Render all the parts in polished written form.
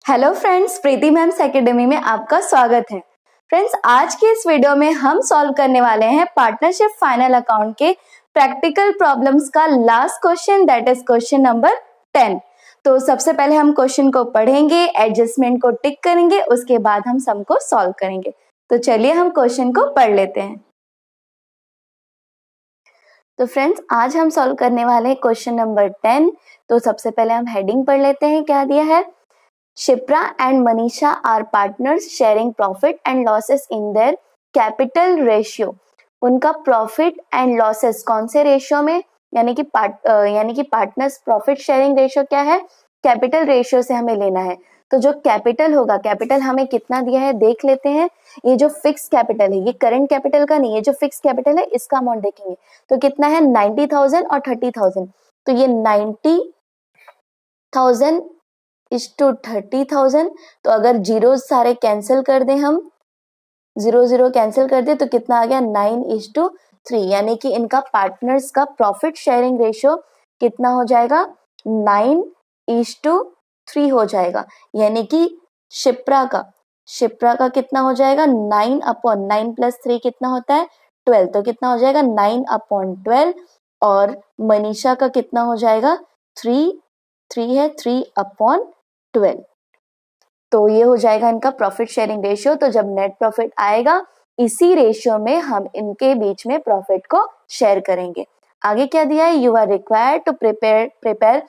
Hello friends, प्रीति ma'am's academy में आपका स्वागत है। फ्रेंड्स, आज की इस वीडियो में हम सॉल्व करने वाले हैं पार्टनरशिप फाइनल अकाउंट के प्रैक्टिकल प्रॉब्लम्स का last question, that is question number 10। तो सबसे पहले हम क्वेश्चन को पढ़ेंगे, एडजस्टमेंट को टिक करेंगे, उसके बाद हम सम को सॉल्व करेंगे। तो चलिए हम क्वेश्चन को पढ़ लेते हैं। तो फ्रेंड्स, आज हम सॉल्व करने वाले हैं क्वेश्चन नंबर 10। तो सबसे पहले हम हेडिंग पढ़ लेते हैं, क्या दिया है। Shipra and Manisha are partners sharing profit and losses in their capital ratio. उनका प्रॉफिट एंड लॉसेस कौन से रेशियो में, यानी कि पार्टनर्स प्रॉफिट शेयरिंग रेशियो क्या है, कैपिटल रेशियो से हमें लेना है। तो जो कैपिटल होगा, कैपिटल हमें कितना दिया है देख लेते हैं। ये जो फिक्स कैपिटल है, ये करंट कैपिटल का नहीं है, जो फिक्स कैपिटल है इसका अमाउंट देखेंगे तो कितना है 90,000 और 30,000। तो ये 90,000 इज टू 30,000। तो अगर जीरो सारे कैंसिल कर दें, हम 0 कैंसिल कर दे तो कितना आ गया 9:3, यानी कि इनका पार्टनर्स का प्रॉफिट शेयरिंग रेशियो कितना हो जाएगा 9:3 हो जाएगा। यानी कि शिप्रा का कितना हो जाएगा 9/9 + 3 कितना होता है 12। तो कितना हो जाएगा 9/12। और मनीषा का कितना हो जाएगा 3 है 3/12। तो ये हो जाएगा इनका प्रॉफिट शेयरिंग रेशियो। तो जब नेट प्रॉफिट आएगा इसी रेशियो में हम इनके बीच में प्रॉफिट को शेयर करेंगे। आगे क्या दिया है, you are required to prepare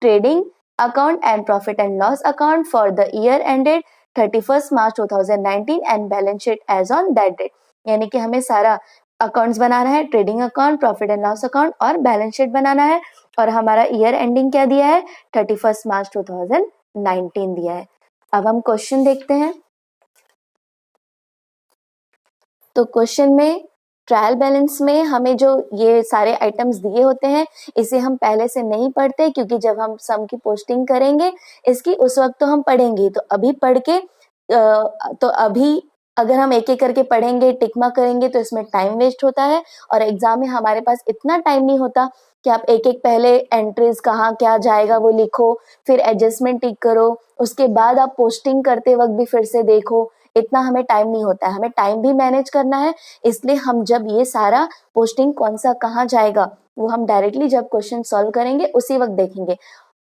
trading account and profit and loss account for the year ended 31 March 2019 and balance sheet as on that date. यानी कि हमें सारा अकाउंट्स बनाना है, trading account, profit and loss account और balance sheet बनाना है। और हमारा ईयर एंडिंग क्या दिया है 31 मार्च 2019 दिया है। अब हम क्वेश्चन देखते हैं। तो क्वेश्चन में ट्रायल बैलेंस में हमें जो ये सारे आइटम्स दिए होते हैं इसे हम पहले से नहीं पढ़ते, क्योंकि जब हम सम की पोस्टिंग करेंगे इसकी उस वक्त तो हम पढ़ेंगे। तो अभी पढ़ के तो अभी अगर हम एक एक करके पढ़ेंगे, टिकमा करेंगे तो इसमें टाइम वेस्ट होता है। और एग्जाम में हमारे पास इतना टाइम नहीं होता कि आप एक एक पहले एंट्रीज कहाँ क्या जाएगा वो लिखो, फिर एडजस्टमेंट टिक करो, उसके बाद आप पोस्टिंग करते वक्त भी फिर से देखो। इतना हमें टाइम नहीं होता है, हमें टाइम भी मैनेज करना है। इसलिए हम जब ये सारा पोस्टिंग कौन सा कहाँ जाएगा वो हम डायरेक्टली जब क्वेश्चन सॉल्व करेंगे उसी वक्त देखेंगे।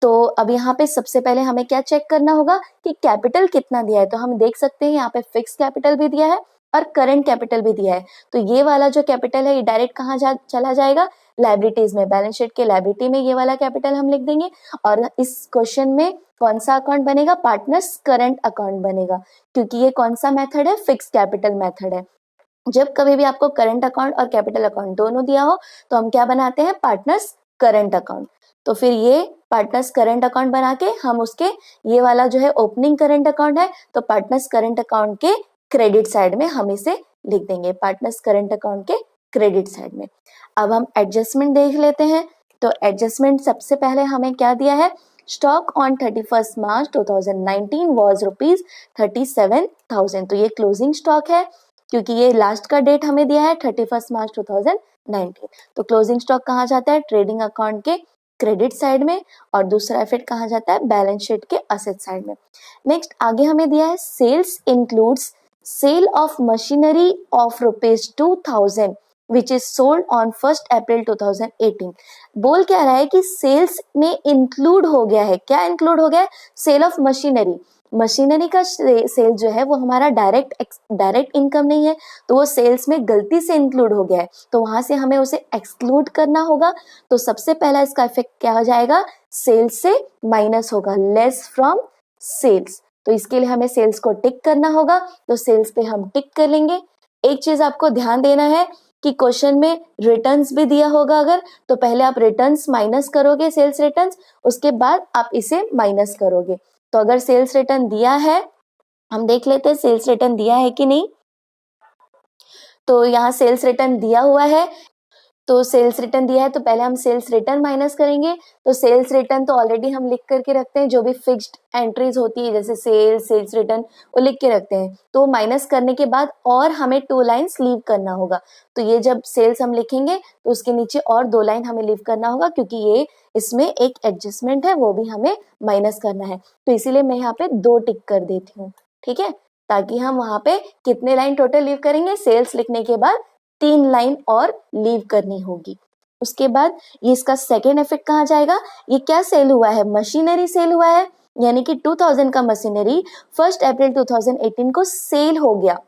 तो अब यहाँ पे सबसे पहले हमें क्या चेक करना होगा कि कैपिटल कितना दिया है। तो हम देख सकते हैं यहाँ पे फिक्स कैपिटल भी दिया है और करंट कैपिटल भी दिया है। तो ये वाला जो कैपिटल है ये डायरेक्ट कहाँ चला जाएगा लायबिलिटीज में, बैलेंस शीट के लायबिलिटी में ये वाला कैपिटल हम लिख देंगे। और इस क्वेश्चन में कौन सा अकाउंट बनेगा, पार्टनर्स करंट अकाउंट बनेगा, क्योंकि ये कौन सा मेथड है, फिक्स कैपिटल मेथड है। जब कभी भी आपको करंट अकाउंट और कैपिटल अकाउंट दोनों दिया हो तो हम क्या बनाते हैं, पार्टनर्स करंट अकाउंट। तो फिर ये पार्टनर्स करंट अकाउंट बना के हम उसके ये वाला जो है ओपनिंग करंट अकाउंट है, तो पार्टनर्स करंट अकाउंट के क्रेडिट साइड में हम इसे लिख देंगे, पार्टनर्स करंट अकाउंट के क्रेडिट साइड में। अब हम एडजस्टमेंट देख लेते हैं। तो एडजस्टमेंट सबसे पहले हमें क्या दिया है, स्टॉक ऑन 31 मार्च 2019 वॉज ₹37,000। तो ये क्लोजिंग स्टॉक है, क्योंकि ये लास्ट का डेट हमें दिया है 31 मार्च 2019। तो क्लोजिंग स्टॉक कहाँ जाता है, ट्रेडिंग अकाउंट के क्रेडिट साइड में, और दूसरा इफेक्ट कहाँ जाता है, बैलेंस शीट के असेट साइड में। नेक्स्ट आगे हमें दिया है sales includes sale of machinery of ₹2,000 which is sold on 1 April 2018। बोल क्या रहा है कि सेल्स में इंक्लूड हो गया है, क्या इंक्लूड हो गया है, सेल ऑफ मशीनरी। मशीनरी का सेल जो है वो हमारा डायरेक्ट इनकम नहीं है, तो वो सेल्स में गलती से इंक्लूड हो गया है, तो वहां से हमें उसे एक्सक्लूड करना होगा। तो सबसे पहला इसका इफेक्ट क्या हो जाएगा, सेल्स से माइनस होगा, लेस फ्रॉम सेल्स। तो इसके लिए हमें सेल्स को टिक करना होगा, तो सेल्स पे हम टिक कर लेंगे। एक चीज आपको ध्यान देना है कि क्वेश्चन में रिटर्न्स भी दिया होगा अगर, तो पहले आप रिटर्न्स माइनस करोगे सेल्स रिटर्न्स, उसके बाद आप इसे माइनस करोगे। तो अगर सेल्स रिटर्न दिया है, हम देख लेते हैं सेल्स रिटर्न दिया है कि नहीं। तो यहाँ सेल्स रिटर्न दिया हुआ है, तो सेल्स रिटर्न दिया है तो पहले हम सेल्स रिटर्न माइनस करेंगे। तो सेल्स रिटर्न तो ऑलरेडी हम लिख करके रखते हैं, जो भी फिक्स्ड एंट्रीज होती है जैसे सेल्स रिटर्न वो लिख के रखते हैं। तो माइनस करने के बाद और हमें 2 लाइन्स लीव करना होगा। तो ये जब सेल्स हम लिखेंगे तो उसके नीचे और 2 लाइन हमें लीव करना होगा, क्योंकि ये इसमें एक एडजस्टमेंट है, वो भी हमें माइनस करना है। तो इसीलिए मैं यहाँ पे 2 टिक कर देती हूँ, ठीक है, ताकि हम वहां पे कितने लाइन टोटल लीव करेंगे, सेल्स लिखने के बाद 3 लाइन और लीव करनी होगी। उसके बाद ये इसका सेकेंड इफेक्ट कहाँ जाएगा, ये क्या सेल हुआ है, मशीनरी सेल हुआ है, यानी कि 2000 का मशीनरी 1 अप्रैल 2018 को सेल हो गया।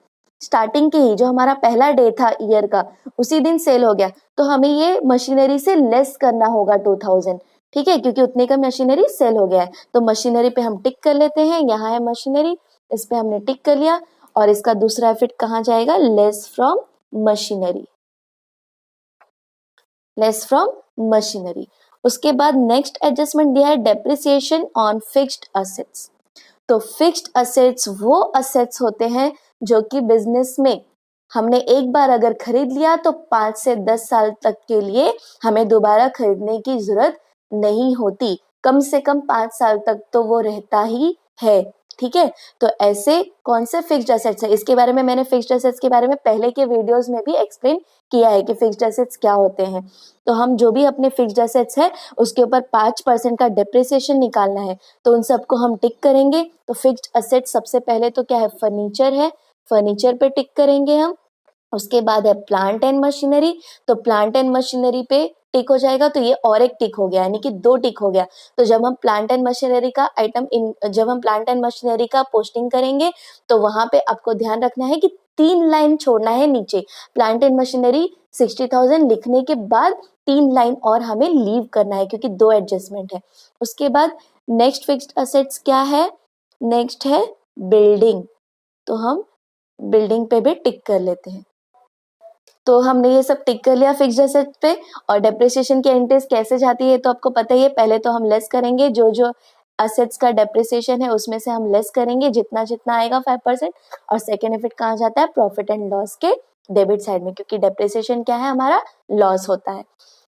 स्टार्टिंग के ही जो हमारा पहला डे था ईयर का, उसी दिन सेल हो गया। तो हमें ये मशीनरी से लेस करना होगा 2000, ठीक है, क्योंकि उतने का मशीनरी सेल हो गया है। तो मशीनरी पे हम टिक कर लेते हैं, यहाँ है मशीनरी, इस पे हमने टिक कर लिया। और इसका दूसरा इफेक्ट कहाँ जाएगा, less from machinery, less from machinery. उसके बाद नेक्स्ट एडजस्टमेंट दिया है डेप्रिसिएशन ऑन फिक्स्ड असेट्स। तो फिक्स्ड असेट्स वो असेट्स होते हैं जो कि बिजनेस में हमने एक बार अगर खरीद लिया तो 5 से 10 साल तक के लिए हमें दोबारा खरीदने की जरूरत नहीं होती, कम से कम 5 साल तक तो वो रहता ही है, ठीक है। तो ऐसे कौन से फिक्स्ड असेट्स है, इसके बारे में मैंने फिक्स्ड असेट्स के बारे में पहले के वीडियोस में भी एक्सप्लेन किया है कि फिक्स्ड असेट्स क्या होते हैं। तो हम जो भी अपने फिक्स्ड असेट्स है उसके ऊपर 5% का डिप्रिसिएशन निकालना है, तो उन सबको हम टिक करेंगे। तो फिक्स्ड असेट सबसे पहले तो क्या है, फर्नीचर है, फर्नीचर पे टिक करेंगे हम। उसके बाद है प्लांट एंड मशीनरी, तो प्लांट एंड मशीनरी पे टिक हो जाएगा, तो ये और एक टिक हो गया, यानी कि 2 टिक हो गया। तो जब हम प्लांट एंड मशीनरी का जब हम प्लांट एंड मशीनरी का पोस्टिंग करेंगे तो वहां पे आपको ध्यान रखना है कि 3 लाइन छोड़ना है नीचे। प्लांट एंड मशीनरी 60,000 लिखने के बाद 3 लाइन और हमें लीव करना है, क्योंकि 2 एडजस्टमेंट है। उसके बाद नेक्स्ट फिक्स्ड असेट्स क्या है, नेक्स्ट है बिल्डिंग, तो हम बिल्डिंग पे भी टिक कर लेते हैं। तो हमने ये सब टिक कर लिया फिक्स्ड एसेट पे। और डेप्रिसिएशन की एंट्रीज कैसे जाती है तो आपको पता ही है, पहले तो हम लेस करेंगे, जो जो असेट्स का डेप्रिसिएशन है उसमें से हम लेस करेंगे जितना जितना आएगा 5%। और सेकेंड इफेक्ट कहाँ जाता है, प्रॉफिट एंड लॉस के डेबिट साइड में, क्योंकि डेप्रिसिएशन क्या है, हमारा लॉस होता है।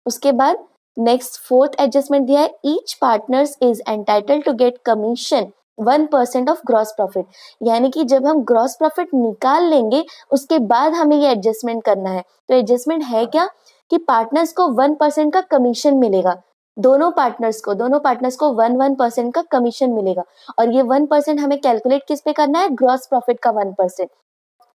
उसके बाद नेक्स्ट फोर्थ एडजस्टमेंट दिया है, each partners is entitled to get commission 1% of gross profit, यानी कि जब हम ग्रॉस प्रॉफिट निकाल लेंगे उसके बाद हमें ये एडजस्टमेंट करना है। तो एडजस्टमेंट है क्या कि पार्टनर्स को 1% का कमीशन मिलेगा, दोनों पार्टनर्स को 1% का कमीशन मिलेगा। और ये 1% हमें कैलकुलेट किस पे करना है, ग्रॉस प्रॉफिट का 1%।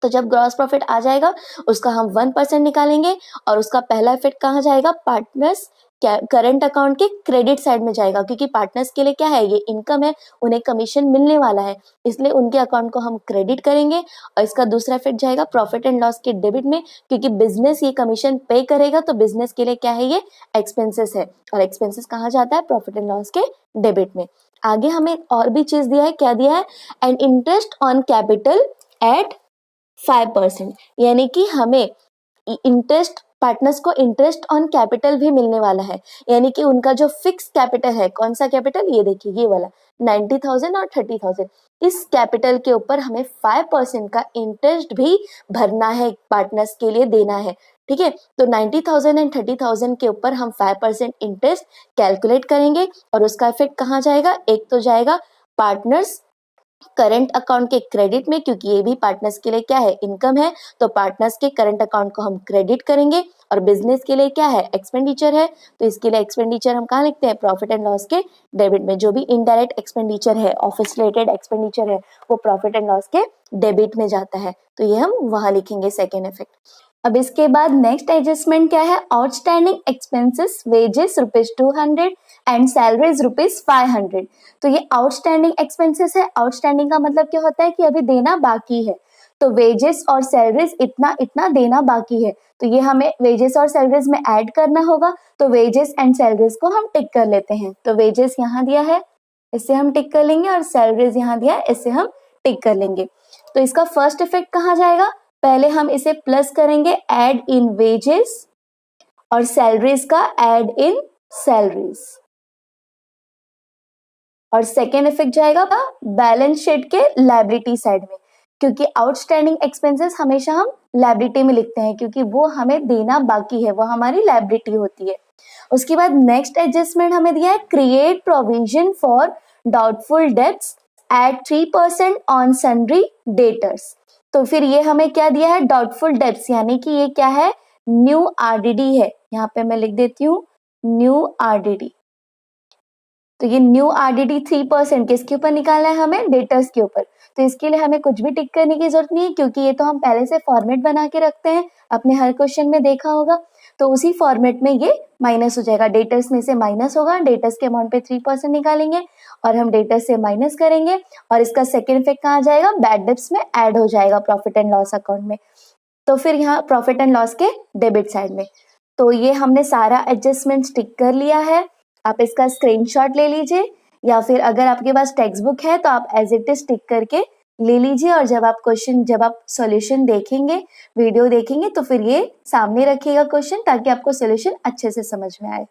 तो जब ग्रॉस प्रॉफिट आ जाएगा उसका हम 1% निकालेंगे, और उसका पहला इफेक्ट कहाँ जाएगा, पार्टनर्स करंट अकाउंट के क्रेडिट साइड में जाएगा, क्योंकि पार्टनर्स के लिए क्या है, ये इनकम है, उन्हें कमीशन मिलने वाला है, इसलिए उनके अकाउंट को हम क्रेडिट करेंगे। और इसका दूसरा इफेक्ट जाएगा प्रॉफिट एंड लॉस के डेबिट में, क्योंकि बिजनेस ये कमीशन पे करेगा, तो बिजनेस के लिए क्या है, ये एक्सपेंसेस है, और एक्सपेंसेस कहाँ जाता है, प्रॉफिट एंड लॉस के डेबिट में। आगे हमें और भी चीज दिया है, क्या दिया है, and interest on capital eight 5%, यानी कि हमें इंटरेस्ट, पार्टनर्स को इंटरेस्ट ऑन कैपिटल भी मिलने वाला है, यानी कि उनका जो फिक्स कैपिटल है, कौन सा कैपिटल, ये देखिए ये वाला 90,000 और 30,000, इस कैपिटल के ऊपर हमें 5% का इंटरेस्ट भी भरना है, पार्टनर्स के लिए देना है, ठीक है। तो 90,000 एंड 30,000 के ऊपर हम 5% इंटरेस्ट कैलकुलेट करेंगे, और उसका इफेक्ट कहाँ जाएगा, एक तो जाएगा पार्टनर्स करंट अकाउंट के क्रेडिट में, क्योंकि ये भी पार्टनर्स के लिए क्या है, इनकम है, तो पार्टनर्स के करंट अकाउंट को हम क्रेडिट करेंगे। और बिजनेस के लिए क्या है, एक्सपेंडिचर है, तो इसके लिए एक्सपेंडिचर हम कहाँ लिखते हैं, प्रॉफिट एंड लॉस के डेबिट में। जो भी इनडायरेक्ट एक्सपेंडिचर है, ऑफिस रिलेटेड एक्सपेंडिचर है, वो प्रॉफिट एंड लॉस के डेबिट में जाता है, तो ये हम वहां लिखेंगे सेकेंड इफेक्ट। अब इसके बाद नेक्स्ट एडजस्टमेंट क्या है, outstanding expenses wages ₹200 and salaries ₹500। तो ये आउटस्टैंडिंग एक्सपेंसेस है, आउटस्टैंडिंग का मतलब क्या होता है कि अभी देना बाकी है, तो वेजेस और सैलरीज इतना इतना देना बाकी है, तो ये हमें वेजेस और सैलरीज में ऐड करना होगा। तो वेजेस एंड सैलरीज को हम टिक कर लेते हैं, तो वेजेस यहाँ दिया है, इससे हम टिक कर लेंगे, और सैलरीज यहाँ दिया है, इससे हम टिक कर लेंगे। तो इसका फर्स्ट इफेक्ट कहाँ जाएगा, पहले हम इसे प्लस करेंगे, ऐड इन वेजेस, और सैलरीज का ऐड इन सैलरीज। और सेकेंड इफेक्ट जाएगा बैलेंस शीट के लायबिलिटी साइड में, क्योंकि आउटस्टैंडिंग एक्सपेंसेस हमेशा हम लायबिलिटी में लिखते हैं, क्योंकि वो हमें देना बाकी है, वो हमारी लायबिलिटी होती है। उसके बाद नेक्स्ट एडजस्टमेंट हमें दिया है, create provision for doubtful debts at 3% on sundry debtors. तो फिर ये हमें क्या दिया है, डाउटफुल डेब्ट्स, यानी कि ये क्या है, न्यू आरडीडी है, यहाँ पे मैं लिख देती हूँ न्यू आरडीडी। तो ये न्यू RDD 3% किसके ऊपर निकालना है हमें, डेटर्स के ऊपर। तो इसके लिए हमें कुछ भी टिक करने की जरूरत नहीं है, क्योंकि ये तो हम पहले से फॉर्मेट बना के रखते हैं, अपने हर क्वेश्चन में देखा होगा। तो उसी फॉर्मेट में ये माइनस हो जाएगा, डेटर्स में से माइनस होगा, डेटर्स के अमाउंट पे 3% निकालेंगे और हम डेटर्स से माइनस करेंगे और इसका सेकेंड इफेक्ट कहाँ जाएगा, बैड डेब्ट्स में ऐड हो जाएगा प्रॉफिट एंड लॉस अकाउंट में। तो फिर यहाँ प्रॉफिट एंड लॉस के डेबिट साइड में। तो ये हमने सारा एडजस्टमेंट टिक कर लिया है। आप इसका स्क्रीनशॉट ले लीजिए, या फिर अगर आपके पास टेक्स्ट बुक है तो आप एज इट इज टिक करके ले लीजिए, और जब आप सॉल्यूशन देखेंगे, वीडियो देखेंगे, तो फिर ये सामने रखिएगा क्वेश्चन, ताकि आपको सॉल्यूशन अच्छे से समझ में आए।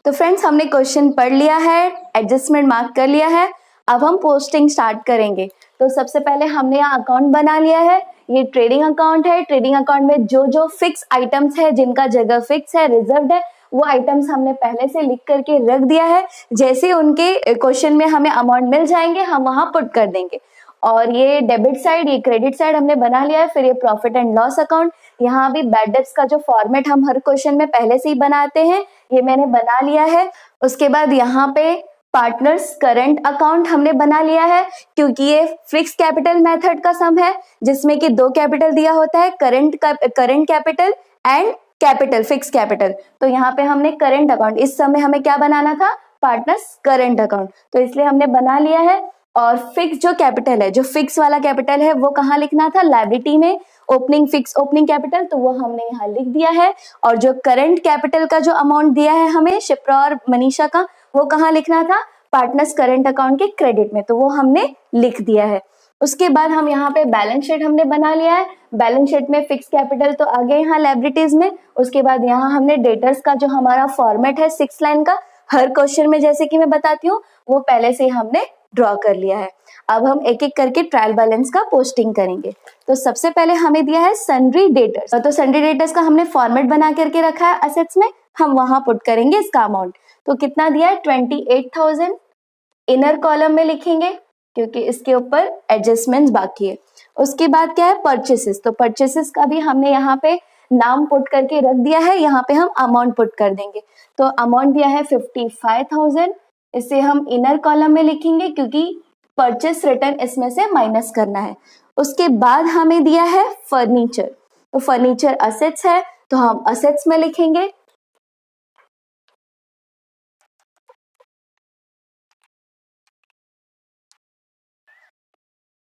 तो फ्रेंड्स, हमने क्वेश्चन पढ़ लिया है, एडजस्टमेंट मार्क कर लिया है। अब हम पोस्टिंग स्टार्ट करेंगे। तो सबसे पहले हमने यहाँ अकाउंट बना लिया है, ये ट्रेडिंग अकाउंट है। ट्रेडिंग अकाउंट में जो जो फिक्स आइटम्स है, जिनका जगह फिक्स है, रिजर्व्ड है, वो आइटम्स हमने पहले से लिख करके रख दिया है। जैसे उनके क्वेश्चन में हमें अमाउंट मिल जाएंगे, हम वहां पुट कर देंगे। और ये डेबिट साइड, ये क्रेडिट साइड हमने बना लिया है। फिर ये प्रॉफिट एंड लॉस अकाउंट, यहाँ भी बैड डेब्ट्स का जो फॉर्मेट हम हर क्वेश्चन में पहले से ही बनाते हैं, ये मैंने बना लिया है। उसके बाद यहाँ पे पार्टनर्स करंट अकाउंट हमने बना लिया है, क्योंकि ये फिक्स कैपिटल मेथड का सम है, जिसमें कि 2 कैपिटल दिया होता है, current capital and capital, fix capital. तो यहाँ पे हमने करंट अकाउंट, इस समय हमें क्या बनाना था, पार्टनर्स करंट अकाउंट, तो इसलिए हमने बना लिया है। और फिक्स जो कैपिटल है, जो फिक्स वाला कैपिटल है, वो कहाँ लिखना था, लायबिलिटी में, फिक्स ओपनिंग कैपिटल, तो वो हमने यहाँ लिख दिया है। और जो करंट कैपिटल का जो अमाउंट दिया है हमें शिप्रा और मनीषा का, वो कहाँ लिखना था, पार्टनर्स करंट अकाउंट के क्रेडिट में, तो वो हमने लिख दिया है। उसके बाद हम यहाँ पे बैलेंस शीट हमने बना लिया है। बैलेंस शीट में फिक्स कैपिटल तो आ गया यहाँ लायबिलिटीज में। उसके बाद यहाँ हमने डेटर्स का जो हमारा फॉर्मेट है 6 लाइन का, हर क्वेश्चन में जैसे कि मैं बताती हूँ, वो पहले से हमने ड्रॉ कर लिया है। अब हम एक एक करके ट्रायल बैलेंस का पोस्टिंग करेंगे। तो सबसे पहले हमें दिया है सन्ड्री डेटर्स, तो सन्ड्री डेटर्स का हमने फॉर्मेट बना करके रखा है असेट्स में, हम वहां पुट करेंगे इसका अमाउंट। तो कितना दिया है, 28,000 इनर कॉलम में लिखेंगे, क्योंकि इसके ऊपर एडजस्टमेंट्स बाकी है। उसके बाद क्या है, परचेसेस, तो परचेसेस का भी हमने यहाँ पे नाम पुट करके रख दिया है, यहाँ पे हम अमाउंट पुट कर देंगे। तो अमाउंट दिया है 55,000, इसे हम इनर कॉलम में लिखेंगे, क्योंकि परचेस रिटर्न इसमें से माइनस करना है। उसके बाद हमें दिया है फर्नीचर, तो फर्नीचर असेट्स है, तो हम असेट्स में लिखेंगे।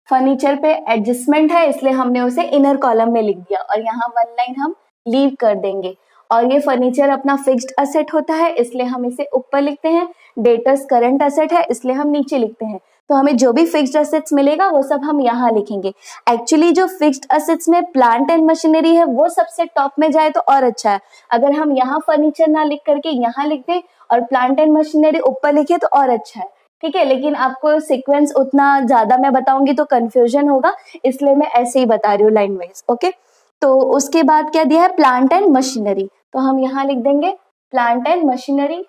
फर्नीचर पे एडजस्टमेंट है, इसलिए हमने उसे इनर कॉलम में लिख दिया, और यहाँ 1 लाइन हम लीव कर देंगे। और ये फर्नीचर अपना फिक्स्ड असेट होता है, इसलिए हम इसे ऊपर लिखते हैं। डेटर्स करंट असेट है, इसलिए हम नीचे लिखते हैं। तो हमें जो भी फिक्स्ड असेट्स मिलेगा वो सब हम यहाँ लिखेंगे। एक्चुअली जो फिक्स्ड असेट्स में प्लांट एंड मशीनरी है, वो सबसे टॉप में जाए तो और अच्छा है। अगर हम यहाँ फर्नीचर ना लिख करके यहाँ लिख दें और प्लांट एंड मशीनरी ऊपर लिखे तो और अच्छा है, ठीक है। लेकिन आपको सीक्वेंस उतना ज्यादा मैं बताऊंगी तो कंफ्यूजन होगा, इसलिए मैं ऐसे ही बता रही हूँ लाइन वाइज, ओके। तो उसके बाद क्या दिया है, प्लांट एंड मशीनरी, तो हम यहाँ लिख देंगे प्लांट एंड मशीनरी।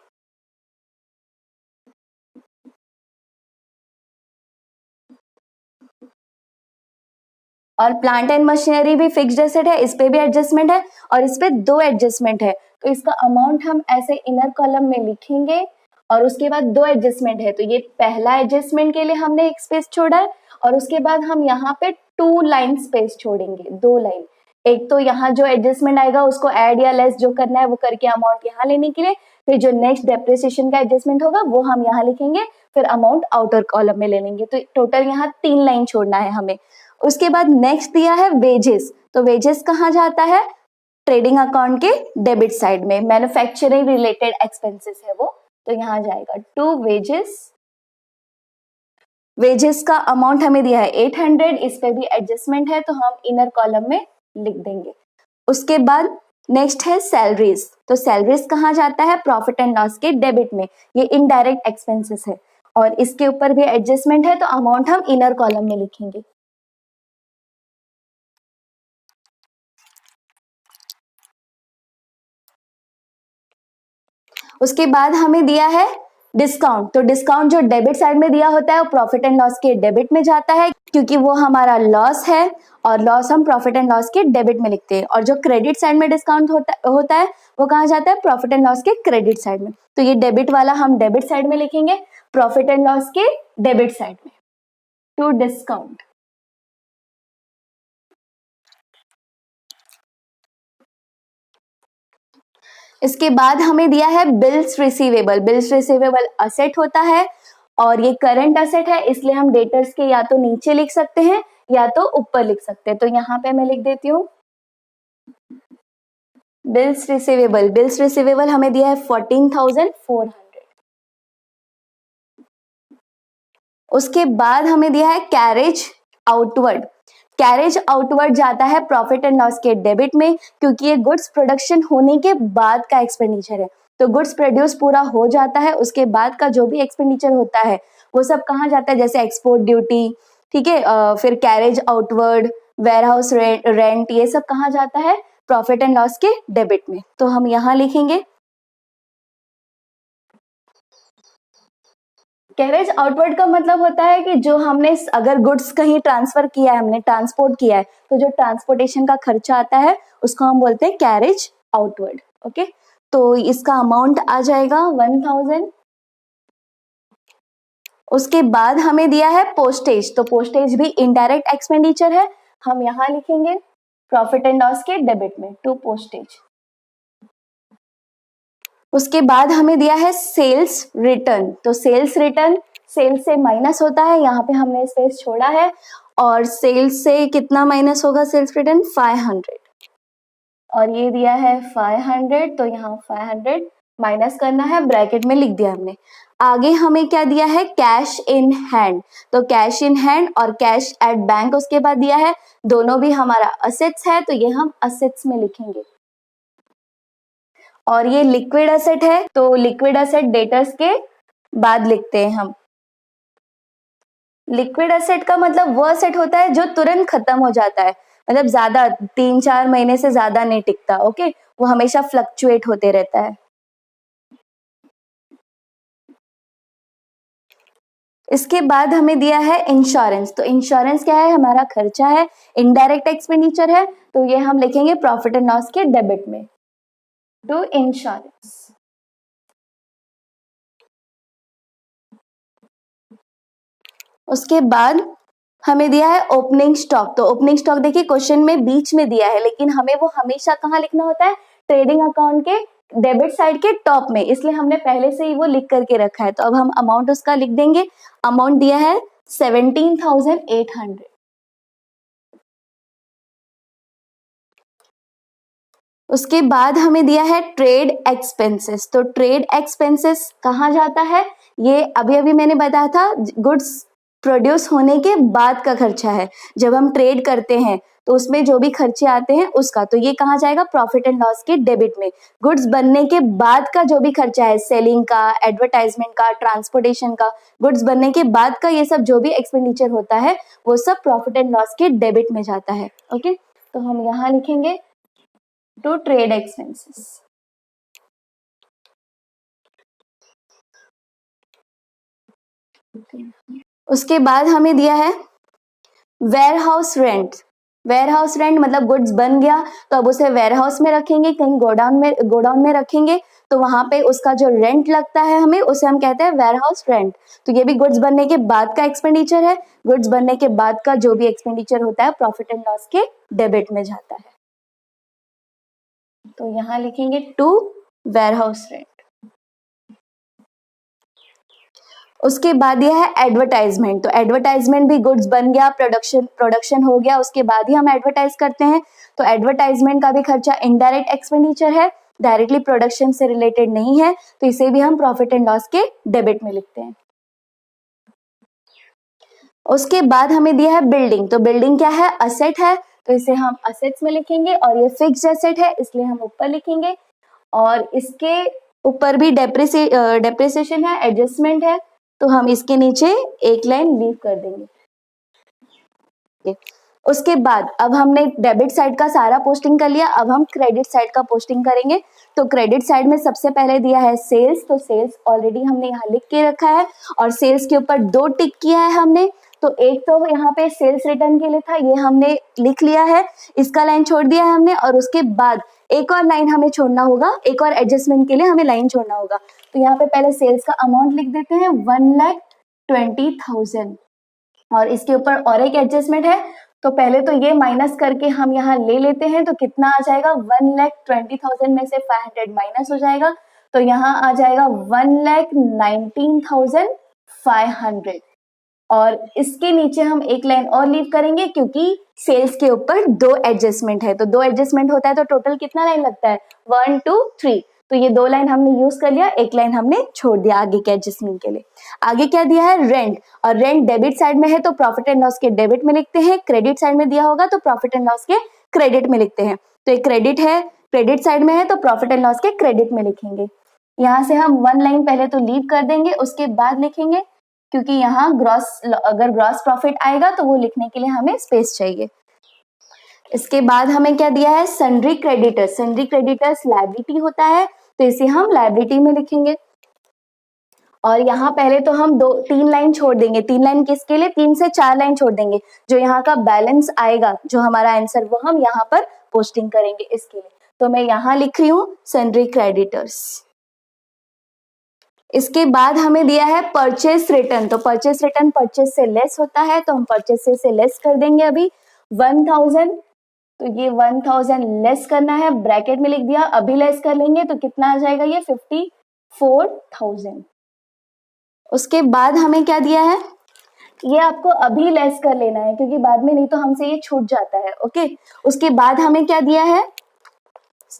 और प्लांट एंड मशीनरी भी फिक्स्ड एसेट है, इस पे भी एडजस्टमेंट है और इस पे 2 एडजस्टमेंट है, तो इसका अमाउंट हम ऐसे इनर कॉलम में लिखेंगे। और उसके बाद 2 एडजस्टमेंट है, तो ये पहला एडजस्टमेंट के लिए हमने एक स्पेस छोड़ा है, और उसके बाद हम यहाँ पे 2 लाइन स्पेस छोड़ेंगे, 2 लाइन। एक तो यहाँ जो एडजस्टमेंट आएगा उसको ऐड या लेस जो करना है वो करके अमाउंट यहाँ लेने के लिए, फिर जो नेक्स्ट डेप्रिसिएशन का एडजस्टमेंट होगा वो हम यहाँ लिखेंगे, फिर अमाउंट आउटर कॉलम में ले लेंगे। तो टोटल यहाँ 3 लाइन छोड़ना है हमें। उसके बाद नेक्स्ट दिया है वेजेस, तो वेजेस कहाँ जाता है, ट्रेडिंग अकाउंट के डेबिट साइड में, मैन्युफैक्चरिंग रिलेटेड एक्सपेंसेस है वो, तो यहाँ जाएगा टू वेजेस। वेजेस का अमाउंट हमें दिया है 800, इस पे भी एडजस्टमेंट है, तो हम इनर कॉलम में लिख देंगे। उसके बाद नेक्स्ट है सैलरीज, तो सैलरीज कहाँ जाता है, प्रॉफिट एंड लॉस के डेबिट में, ये इनडायरेक्ट एक्सपेंसेस है, और इसके ऊपर भी एडजस्टमेंट है, तो अमाउंट हम इनर कॉलम में लिखेंगे। उसके बाद हमें दिया है डिस्काउंट, तो डिस्काउंट जो डेबिट साइड में दिया होता है वो प्रॉफिट एंड लॉस के डेबिट में जाता है, क्योंकि वो हमारा लॉस है और लॉस हम प्रॉफिट एंड लॉस के डेबिट में लिखते हैं। और जो क्रेडिट साइड में डिस्काउंट होता है वो कहाँ जाता है, प्रॉफिट एंड लॉस के क्रेडिट साइड में। तो ये डेबिट वाला हम डेबिट साइड में लिखेंगे, प्रॉफिट एंड लॉस के डेबिट साइड में, टू डिस्काउंट। इसके बाद हमें दिया है bills receivable. Bills receivable asset होता है और ये करंट असेट है, इसलिए हम डेटर्स के या तो नीचे लिख सकते हैं या तो ऊपर लिख सकते हैं। तो यहाँ पे मैं लिख देती हूँ बिल्स रिसीवेबल। बिल्स रिसीवेबल हमें दिया है 14,400। उसके बाद हमें दिया है कैरेज आउटवर्ड। कैरेज आउटवर्ड जाता है प्रॉफिट एंड लॉस के डेबिट में, क्योंकि ये गुड्स प्रोडक्शन होने के बाद का एक्सपेंडिचर है। तो गुड्स प्रोड्यूस पूरा हो जाता है, उसके बाद का जो भी एक्सपेंडिचर होता है वो सब कहाँ जाता है, जैसे एक्सपोर्ट ड्यूटी, ठीक है, फिर carriage outward, warehouse rent, ये सब कहाँ जाता है, प्रॉफिट एंड लॉस के डेबिट में। तो हम यहाँ लिखेंगे कैरेज आउटवर्ड का मतलब होता है कि जो हमने अगर गुड्स कहीं ट्रांसफर किया है, हमने ट्रांसपोर्ट किया है, तो जो ट्रांसपोर्टेशन का खर्चा आता है उसको हम बोलते हैं कैरेज आउटवर्ड। ओके, तो इसका अमाउंट आ जाएगा 1000। उसके बाद हमें दिया है पोस्टेज। तो पोस्टेज भी इनडायरेक्ट एक्सपेंडिचर है, हम यहाँ लिखेंगे प्रॉफिट एंड लॉस के डेबिट में, टू पोस्टेज। उसके बाद हमें दिया है सेल्स रिटर्न। तो सेल्स रिटर्न सेल्स से माइनस होता है, यहाँ पे हमने स्पेस छोड़ा है, और सेल्स से कितना माइनस होगा सेल्स रिटर्न, 500, और ये दिया है 500, तो यहाँ 500 माइनस करना है, ब्रैकेट में लिख दिया हमने। आगे हमें क्या दिया है, कैश इन हैंड। तो कैश इन हैंड और कैश एट बैंक उसके बाद दिया है, दोनों भी हमारा असेट्स है, तो ये हम असेट्स में लिखेंगे। और ये लिक्विड असेट है, तो लिक्विड असेट डेटर्स के बाद लिखते हैं हम। लिक्विड असेट का मतलब वो असेट होता है जो तुरंत खत्म हो जाता है, मतलब ज्यादा 3-4 महीने से ज्यादा नहीं टिकता। ओके, वो हमेशा फ्लक्चुएट होते रहता है। इसके बाद हमें दिया है इंश्योरेंस। तो इंश्योरेंस क्या है, हमारा खर्चा है, इनडायरेक्ट एक्सपेंडिचर है, तो ये हम लिखेंगे प्रॉफिट एंड लॉस के डेबिट में, टू इंश्योरेंस। उसके बाद हमें दिया है ओपनिंग स्टॉक। तो ओपनिंग स्टॉक देखिए क्वेश्चन में बीच में दिया है, लेकिन हमें वो हमेशा कहाँ लिखना होता है, ट्रेडिंग अकाउंट के डेबिट साइड के टॉप में, इसलिए हमने पहले से ही वो लिख करके रखा है। तो अब हम अमाउंट उसका लिख देंगे। अमाउंट दिया है 17,800। उसके बाद हमें दिया है ट्रेड एक्सपेंसेस। तो ट्रेड एक्सपेंसेस कहाँ जाता है, ये अभी अभी मैंने बताया था, गुड्स प्रोड्यूस होने के बाद का खर्चा है। जब हम ट्रेड करते हैं तो उसमें जो भी खर्चे आते हैं उसका, तो ये कहाँ जाएगा, प्रॉफिट एंड लॉस के डेबिट में। गुड्स बनने के बाद का जो भी खर्चा है, सेलिंग का, एडवर्टाइजमेंट का, ट्रांसपोर्टेशन का, गुड्स बनने के बाद का ये सब जो भी एक्सपेंडिचर होता है वो सब प्रॉफिट एंड लॉस के डेबिट में जाता है। ओके, तो हम यहाँ लिखेंगे टू ट्रेड एक्सपेंसेस। उसके बाद हमें दिया है warehouse rent. Warehouse rent मतलब गुड्स बन गया तो अब उसे वेयर हाउस में रखेंगे, कहीं गोडाउन में रखेंगे, तो वहां पे उसका जो रेंट लगता है हमें, उसे हम कहते हैं वेयर हाउस रेंट। तो ये भी गुड्स बनने के बाद का एक्सपेंडिचर है। गुड्स बनने के बाद का जो भी एक्सपेंडिचर होता है प्रॉफिट एंड लॉस के डेबिट में जाता है। तो यहाँ लिखेंगे टू वेयर हाउस रेंट। उसके बाद यह है एडवर्टाइजमेंट। तो एडवर्टाइजमेंट भी गुड्स बन गया, प्रोडक्शन हो गया, उसके बाद ही हम एडवर्टाइज करते हैं। तो एडवर्टाइजमेंट का भी खर्चा इनडायरेक्ट एक्सपेंडिचर है, डायरेक्टली प्रोडक्शन से रिलेटेड नहीं है, तो इसे भी हम प्रॉफिट एंड लॉस के डेबिट में लिखते हैं। उसके बाद हमें दिया है बिल्डिंग। तो बिल्डिंग क्या है, असेट है, तो इसे हम असेट्स में लिखेंगे, और ये फिक्स्ड एसेट है इसलिए हम ऊपर लिखेंगे, और इसके ऊपर भी डेप्रिसिएशन है, एडजस्टमेंट है, तो हम इसके नीचे एक लाइन लीव कर देंगे। उसके बाद अब हमने डेबिट साइड का सारा पोस्टिंग कर लिया, अब हम क्रेडिट साइड का पोस्टिंग करेंगे। तो क्रेडिट साइड में सबसे पहले दिया है सेल्स, तो सेल्स ऑलरेडी हमने यहाँ लिख के रखा है और सेल्स के ऊपर 2 टिक किया है हमने। तो एक तो यहाँ पे सेल्स रिटर्न के लिए था, ये हमने लिख लिया है, इसका लाइन छोड़ दिया है हमने, और उसके बाद एक और लाइन हमें छोड़ना होगा, एक और एडजस्टमेंट के लिए हमें लाइन छोड़ना होगा। तो यहाँ पे पहले सेल्स का अमाउंट लिख देते हैं 1,20,000 और इसके ऊपर और एक एडजस्टमेंट है। तो पहले तो ये माइनस करके हम यहाँ ले लेते हैं, तो कितना आ जाएगा, 1,20,000 में से 500 माइनस हो जाएगा, तो यहाँ आ जाएगा 1,19,500। और इसके नीचे हम एक लाइन और लीव करेंगे क्योंकि सेल्स के ऊपर 2 एडजस्टमेंट है, तो 2 एडजस्टमेंट होता है तो टोटल कितना लाइन लगता है, 1 2 3। तो ये 2 लाइन हमने यूज कर लिया, एक लाइन हमने छोड़ दिया आगे के एडजस्टमेंट के लिए। आगे क्या दिया है, रेंट, और रेंट डेबिट साइड में है तो प्रॉफिट एंड लॉस के डेबिट में लिखते हैं, क्रेडिट साइड में दिया होगा तो प्रॉफिट एंड लॉस के क्रेडिट में लिखते हैं। तो एक क्रेडिट है, क्रेडिट साइड में है तो प्रॉफिट एंड लॉस के क्रेडिट में लिखेंगे। यहाँ से हम 1 लाइन पहले तो लीव कर देंगे, उसके बाद लिखेंगे, क्योंकि यहाँ अगर ग्रॉस प्रॉफिट आएगा तो वो लिखने के लिए हमें स्पेस चाहिए। इसके बाद हमें क्या दिया है, sundry creditors, sundry creditors liability होता है तो इसे हम लायबिलिटी में लिखेंगे। और यहाँ पहले तो हम 3 लाइन छोड़ देंगे, 3 लाइन किसके लिए, 3 से 4 लाइन छोड़ देंगे, जो यहाँ का बैलेंस आएगा, जो हमारा आंसर, वो हम यहाँ पर पोस्टिंग करेंगे इसके लिए। तो मैं यहाँ लिख रही हूँ सन्ड्री क्रेडिटर्स। इसके बाद हमें दिया है परचेस रिटर्न, तो परचेस रिटर्न परचेस से लेस होता है, तो हम परचेस से लेस कर देंगे अभी 1,000, तो ये 1,000 लेस करना है, ब्रैकेट में लिख दिया, अभी लेस कर लेंगे तो कितना आ जाएगा, ये 54,000। उसके बाद हमें क्या दिया है, ये आपको अभी लेस कर लेना है क्योंकि बाद में नहीं तो हमसे ये छूट जाता है, ओके। उसके बाद हमें क्या दिया है,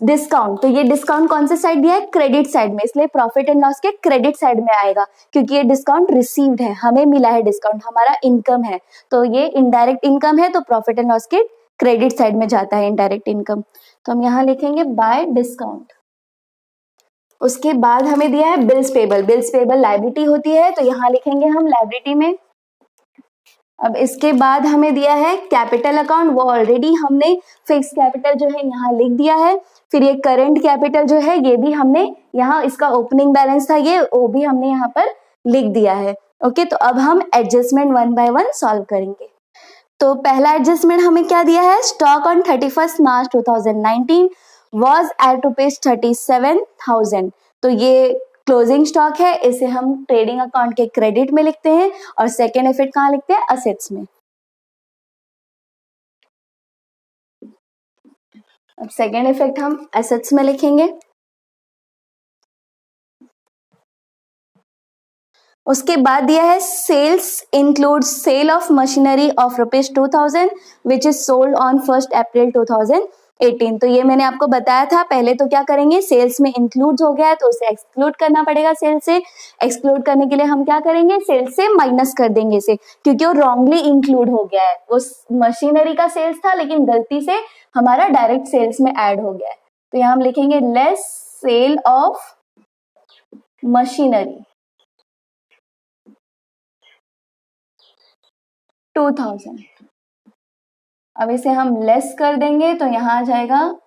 डिस्काउंट, तो ये डिस्काउंट कौन से साइड दिया है, क्रेडिट साइड में, इसलिए प्रॉफिट एंड लॉस के क्रेडिट साइड में आएगा क्योंकि ये डिस्काउंट रिसीव्ड है, हमें मिला है डिस्काउंट, हमारा इनकम है, तो ये इनडायरेक्ट इनकम है तो प्रॉफिट एंड लॉस के क्रेडिट साइड में जाता है इनडायरेक्ट इनकम। तो हम यहाँ लिखेंगे बाय डिस्काउंट। उसके बाद हमें दिया है bills payable, bills payable liability होती है तो यहाँ लिखेंगे हम लायबिलिटी में। अब इसके बाद हमें दिया है कैपिटल अकाउंट, वो ऑलरेडी हमने फिक्स कैपिटल जो है यहाँ लिख दिया है। फिर ये करंट कैपिटल जो है ये भी हमने यहाँ, इसका ओपनिंग बैलेंस था ये, वो भी हमने यहाँ पर लिख दिया है, ओके। तो अब हम एडजस्टमेंट 1 बाय 1 सॉल्व करेंगे। तो पहला एडजस्टमेंट हमें क्या दिया है, stock on 31 March 2019 was at ₹37,000, तो ये क्लोजिंग स्टॉक है, इसे हम ट्रेडिंग अकाउंट के क्रेडिट में लिखते हैं और सेकेंड इफेक्ट कहाँ लिखते हैं, असेट्स में। अब सेकेंड इफेक्ट हम एसेट्स में लिखेंगे। उसके बाद दिया है sales include sale of machinery of ₹2,000 which is sold on 1 April 2018। तो ये मैंने आपको बताया था, पहले तो क्या करेंगे, सेल्स में इंक्लूड हो गया है तो उसे एक्सक्लूड करना पड़ेगा सेल से। एक्सक्लूड करने के लिए हम क्या करेंगे, सेल्स से माइनस कर देंगे इसे, क्योंकि वो रॉन्गली इंक्लूड हो गया है, वो मशीनरी का सेल्स था लेकिन गलती से हमारा डायरेक्ट सेल्स में ऐड हो गया है। तो यहाँ हम लिखेंगे लेस सेल ऑफ मशीनरी 2,000। अब इसे हम लेस कर देंगे तो यहाँ आ जाएगा,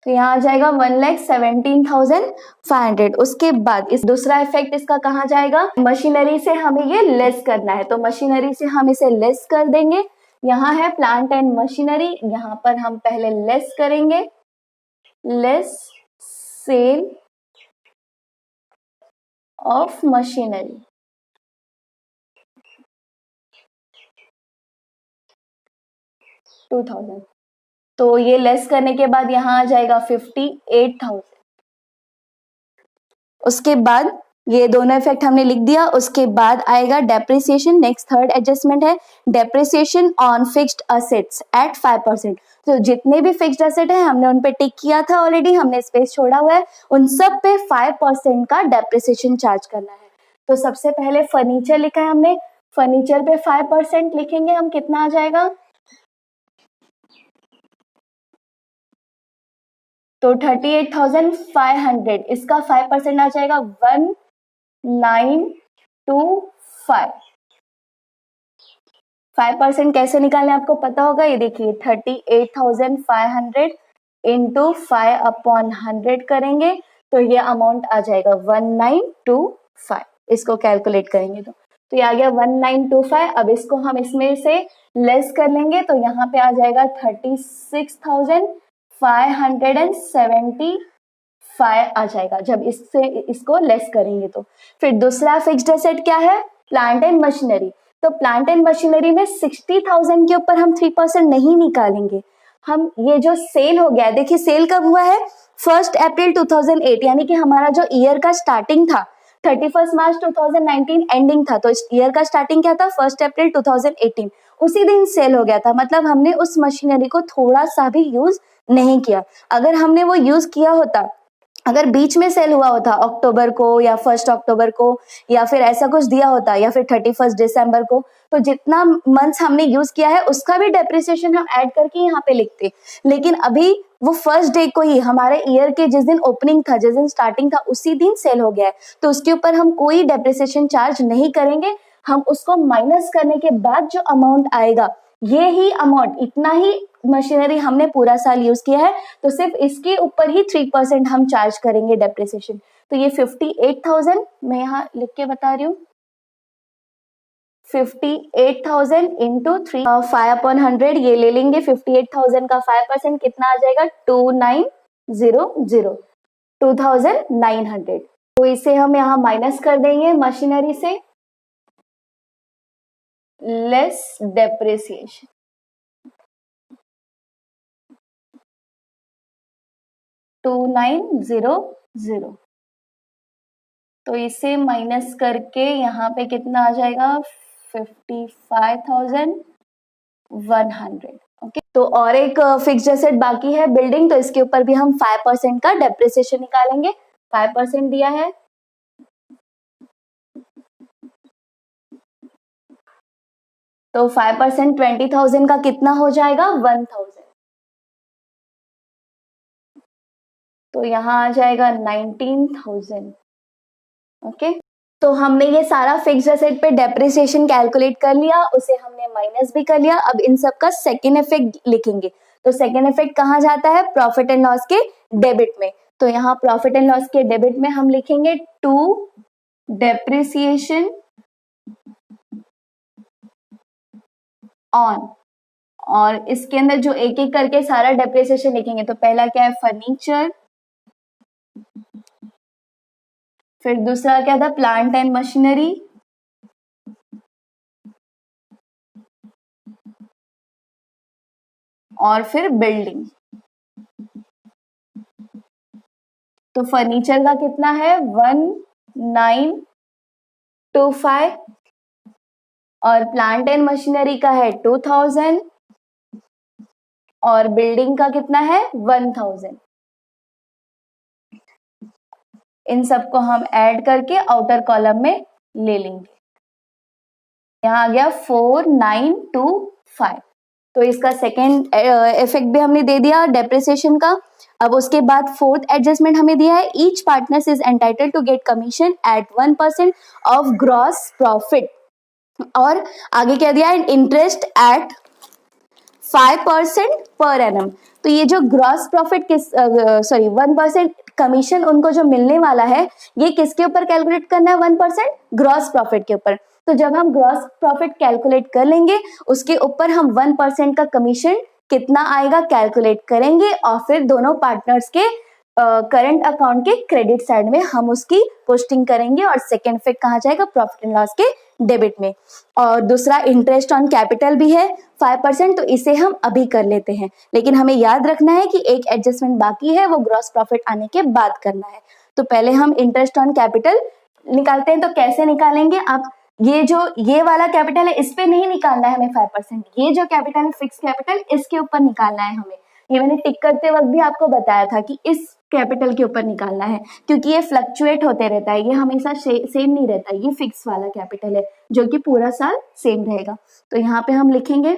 1,17,500। उसके बाद इस दूसरा इफेक्ट इसका कहाँ जाएगा, मशीनरी से हमें ये लेस करना है, तो मशीनरी से हम इसे लेस कर देंगे। यहाँ है प्लांट एंड मशीनरी, यहाँ पर हम पहले लेस करेंगे, लेस सेल ऑफ मशीनरी 2,000। तो ये लेस करने के बाद यहाँ आ जाएगा 58,000। उसके बाद ये दोनों इफेक्ट हमने लिख दिया। उसके बाद आएगा डेप्रिसिएशन, नेक्स्ट थर्ड एडजस्टमेंट है depreciation on fixed assets at 5%। तो जितने भी फिक्स्ड असेट है हमने उन पे टिक किया था ऑलरेडी, हमने स्पेस छोड़ा हुआ है, उन सब पे 5% का डेप्रिसिएशन चार्ज करना है। तो सबसे पहले फर्नीचर लिखा है हमने, फर्नीचर पे 5% लिखेंगे हम, कितना आ जाएगा, तो 38,500, इसका 5% आ जाएगा 1,925। 5% कैसे निकालने आपको पता होगा, ये देखिए 38,500 इंटू 5/100 करेंगे तो ये अमाउंट आ जाएगा 1925। इसको कैलकुलेट करेंगे तो ये आ गया 1925। अब इसको हम इसमें से लेस कर लेंगे तो यहाँ पे आ जाएगा 36,575 आ जाएगा जब इससे इसको लेस करेंगे तो। फिर दूसरा फिक्स्ड एसेट क्या है? Plant and machinery. तो प्लांट एंड मशीनरी में 60,000 के ऊपर हम 3% नहीं निकालेंगे। हम ये जो सेल हो गया, देखिए सेल कब हुआ है? 1 अप्रैल 2008, यानी कि हमारा जो ईयर का स्टार्टिंग था 31 मार्च 2019 एंडिंग था, तो इस ईयर का स्टार्टिंग क्या था? 1 अप्रैल 2018, उसी दिन सेल हो गया था। मतलब हमने उस मशीनरी को थोड़ा सा भी यूज नहीं किया। अगर हमने वो यूज किया होता, अगर बीच में सेल हुआ होता अक्टूबर को या 1 अक्टूबर को या फिर ऐसा कुछ दिया होता या फिर 31 दिसंबर को, तो जितना मंथ्स हमने यूज किया है उसका भी डेप्रिसिएशन हम ऐड करके यहाँ पे लिखते। लेकिन अभी वो फर्स्ट डे को ही, हमारे ईयर के जिस दिन ओपनिंग था, जिस दिन स्टार्टिंग था, उसी दिन सेल हो गया है, तो उसके ऊपर हम कोई डेप्रिसिएशन चार्ज नहीं करेंगे। हम उसको माइनस करने के बाद जो अमाउंट आएगा, ये ही अमाउंट, इतना ही मशीनरी हमने पूरा साल यूज किया है, तो सिर्फ इसके ऊपर ही 3% हम चार्ज करेंगे डेप्रिसिएशन। तो ये 58,000 मैं यहाँ लिख के बता रही हूँ, 58,000 इंटू 5/100 ये ले लेंगे। 58,000 का 5% कितना आ जाएगा? 2900, 2900। तो इसे हम यहाँ माइनस कर देंगे मशीनरी से, लेस डेप्रिसिएशन, 2900। तो इसे माइनस करके यहाँ पे कितना आ जाएगा? 55,100। ओके, तो और एक फिक्स्ड एसेट बाकी है बिल्डिंग, तो इसके ऊपर भी हम 5% का डेप्रिसिएशन निकालेंगे। 5% दिया है, तो 5% 20,000 का कितना हो जाएगा? 1,000। तो यहाँ आ जाएगा 19,000। ओके, तो हमने ये सारा फिक्स्ड एसेट पे डेप्रिसिएशन कैलकुलेट कर लिया, उसे हमने माइनस भी कर लिया। अब इन सब का सेकेंड इफेक्ट लिखेंगे। तो सेकेंड इफेक्ट कहाँ जाता है? प्रॉफिट एंड लॉस के डेबिट में। तो यहाँ प्रॉफिट एंड लॉस के डेबिट में हम लिखेंगे टू डेप्रिसिएशन ऑन, और इसके अंदर जो एक एक करके सारा डेप्रिसिएशन लिखेंगे। तो पहला क्या है? फर्नीचर, फिर दूसरा क्या था? प्लांट एंड मशीनरी, और फिर बिल्डिंग। तो फर्नीचर का कितना है? 1925, और प्लांट एंड मशीनरी का है 2000, और बिल्डिंग का कितना है? 1000। इन सबको हम ऐड करके आउटर कॉलम में ले लेंगे। यहाँ आ गया 4925। तो इसका सेकेंड इफेक्ट भी हमने दे दिया डेप्रिसिएशन का। अब उसके बाद फोर्थ एडजस्टमेंट हमें दिया है, each partners is entitled to get commission at 1% of gross profit, और आगे क्या दिया है? Interest eight 5% per annum. तो ये जो ग्रॉस प्रॉफिट 1% कमीशन उनको जो मिलने वाला है, ये किसके ऊपर कैलकुलेट करना है? 1% ग्रॉस प्रॉफिट के ऊपर। तो जब हम ग्रॉस प्रॉफिट कैलकुलेट कर लेंगे, उसके ऊपर हम 1% का कमीशन कितना आएगा कैलकुलेट करेंगे, और फिर दोनों पार्टनर्स के करंट अकाउंट के क्रेडिट साइड में हम उसकी पोस्टिंग करेंगे। और सेकेंड इफेक्ट कहाँ जाएगा? प्रॉफिट एंड लॉस के डेबिट में। और दूसरा इंटरेस्ट ऑन कैपिटल भी है 5%, तो इसे हम अभी कर लेते हैं। लेकिन हमें याद रखना है कि एक एडजस्टमेंट बाकी है, वो ग्रॉस प्रॉफिट आने के बाद करना है। तो पहले हम इंटरेस्ट ऑन कैपिटल निकालते हैं। तो कैसे निकालेंगे आप? ये वाला कैपिटल है, इस पे नहीं निकालना है हमें 5%। ये जो कैपिटल है फिक्स कैपिटल, इसके ऊपर निकालना है हमें। ये मैंने टिक करते वक्त भी आपको बताया था कि इस कैपिटल के ऊपर निकालना है, क्योंकि ये फ्लक्चुएट होते रहता है, ये हमेशा सेम नहीं रहता। ये फिक्स वाला कैपिटल है जो कि पूरा साल सेम रहेगा। तो यहाँ पे हम लिखेंगे।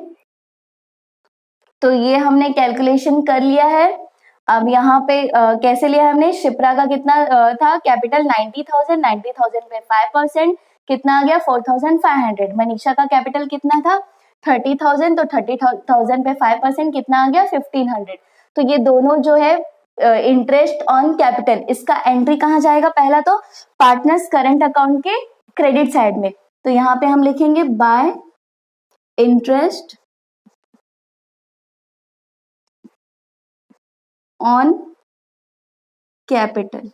तो ये हमने कैलकुलेशन कर लिया है। अब यहाँ पे कैसे लिया हमने? शिप्रा का कितना था कैपिटल? 90,000, 90,000 पे 5% कितना आ गया? 4,500। मनीषा का कैपिटल कितना था? 30,000, तो 30,000 पे 5% कितना आ गया? 1,500। तो ये दोनों जो है इंटरेस्ट ऑन कैपिटल, इसका एंट्री कहाँ जाएगा? पहला तो पार्टनर्स करंट अकाउंट के क्रेडिट साइड में, तो यहाँ पे हम लिखेंगे बाय इंटरेस्ट ऑन कैपिटल।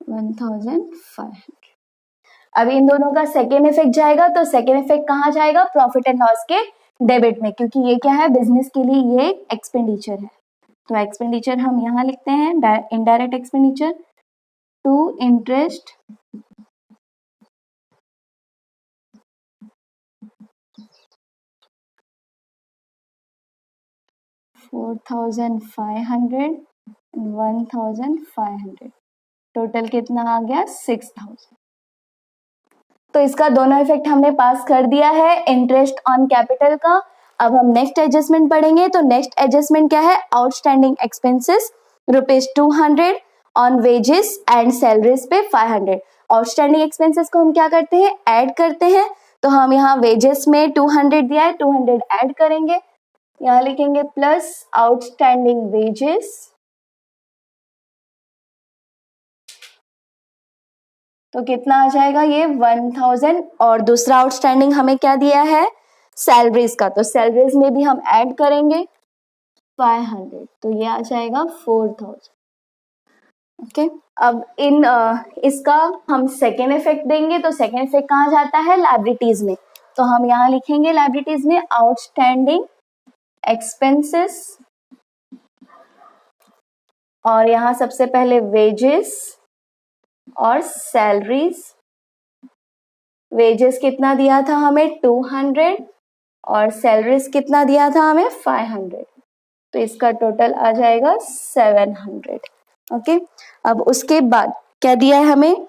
$1,500। अब इन दोनों का सेकेंड इफेक्ट जाएगा, तो सेकेंड इफेक्ट कहाँ जाएगा? प्रॉफिट एंड लॉस के डेबिट में, क्योंकि ये क्या है? बिजनेस के लिए ये एक्सपेंडिचर है। तो एक्सपेंडिचर हम यहाँ लिखते हैं indirect expenditure to interest $4,500 $1,500, total कितना आ गया? 6,000। तो इसका दोनों इफेक्ट हमने पास कर दिया है इंटरेस्ट ऑन कैपिटल का। अब हम नेक्स्ट एडजस्टमेंट पढ़ेंगे। तो नेक्स्ट एडजस्टमेंट क्या है? Outstanding expenses ₹200 on wages and salaries पे 500। आउटस्टैंडिंग एक्सपेंसेस को हम क्या करते हैं? ऐड करते हैं। तो हम यहाँ वेजेस में 200 दिया है, 200 ऐड करेंगे, यहाँ लिखेंगे प्लस आउटस्टैंडिंग वेजेस, तो कितना आ जाएगा? ये 1000। और दूसरा आउटस्टैंडिंग हमें क्या दिया है? सैलरीज का, तो सैलरीज में भी हम ऐड करेंगे 500, तो ये आ जाएगा 4000। ओके, अब इसका हम सेकेंड इफेक्ट देंगे। तो सेकेंड इफेक्ट कहाँ जाता है? लायबिलिटीज में। तो हम यहाँ लिखेंगे लायबिलिटीज में आउटस्टैंडिंग एक्सपेंसेस, और यहाँ सबसे पहले वेजेस और सैलरीज। वेजेस कितना दिया था हमें? 200, और सैलरीज कितना दिया था हमें? 500, तो इसका टोटल आ जाएगा 700। ओके, अब उसके बाद क्या दिया है हमें?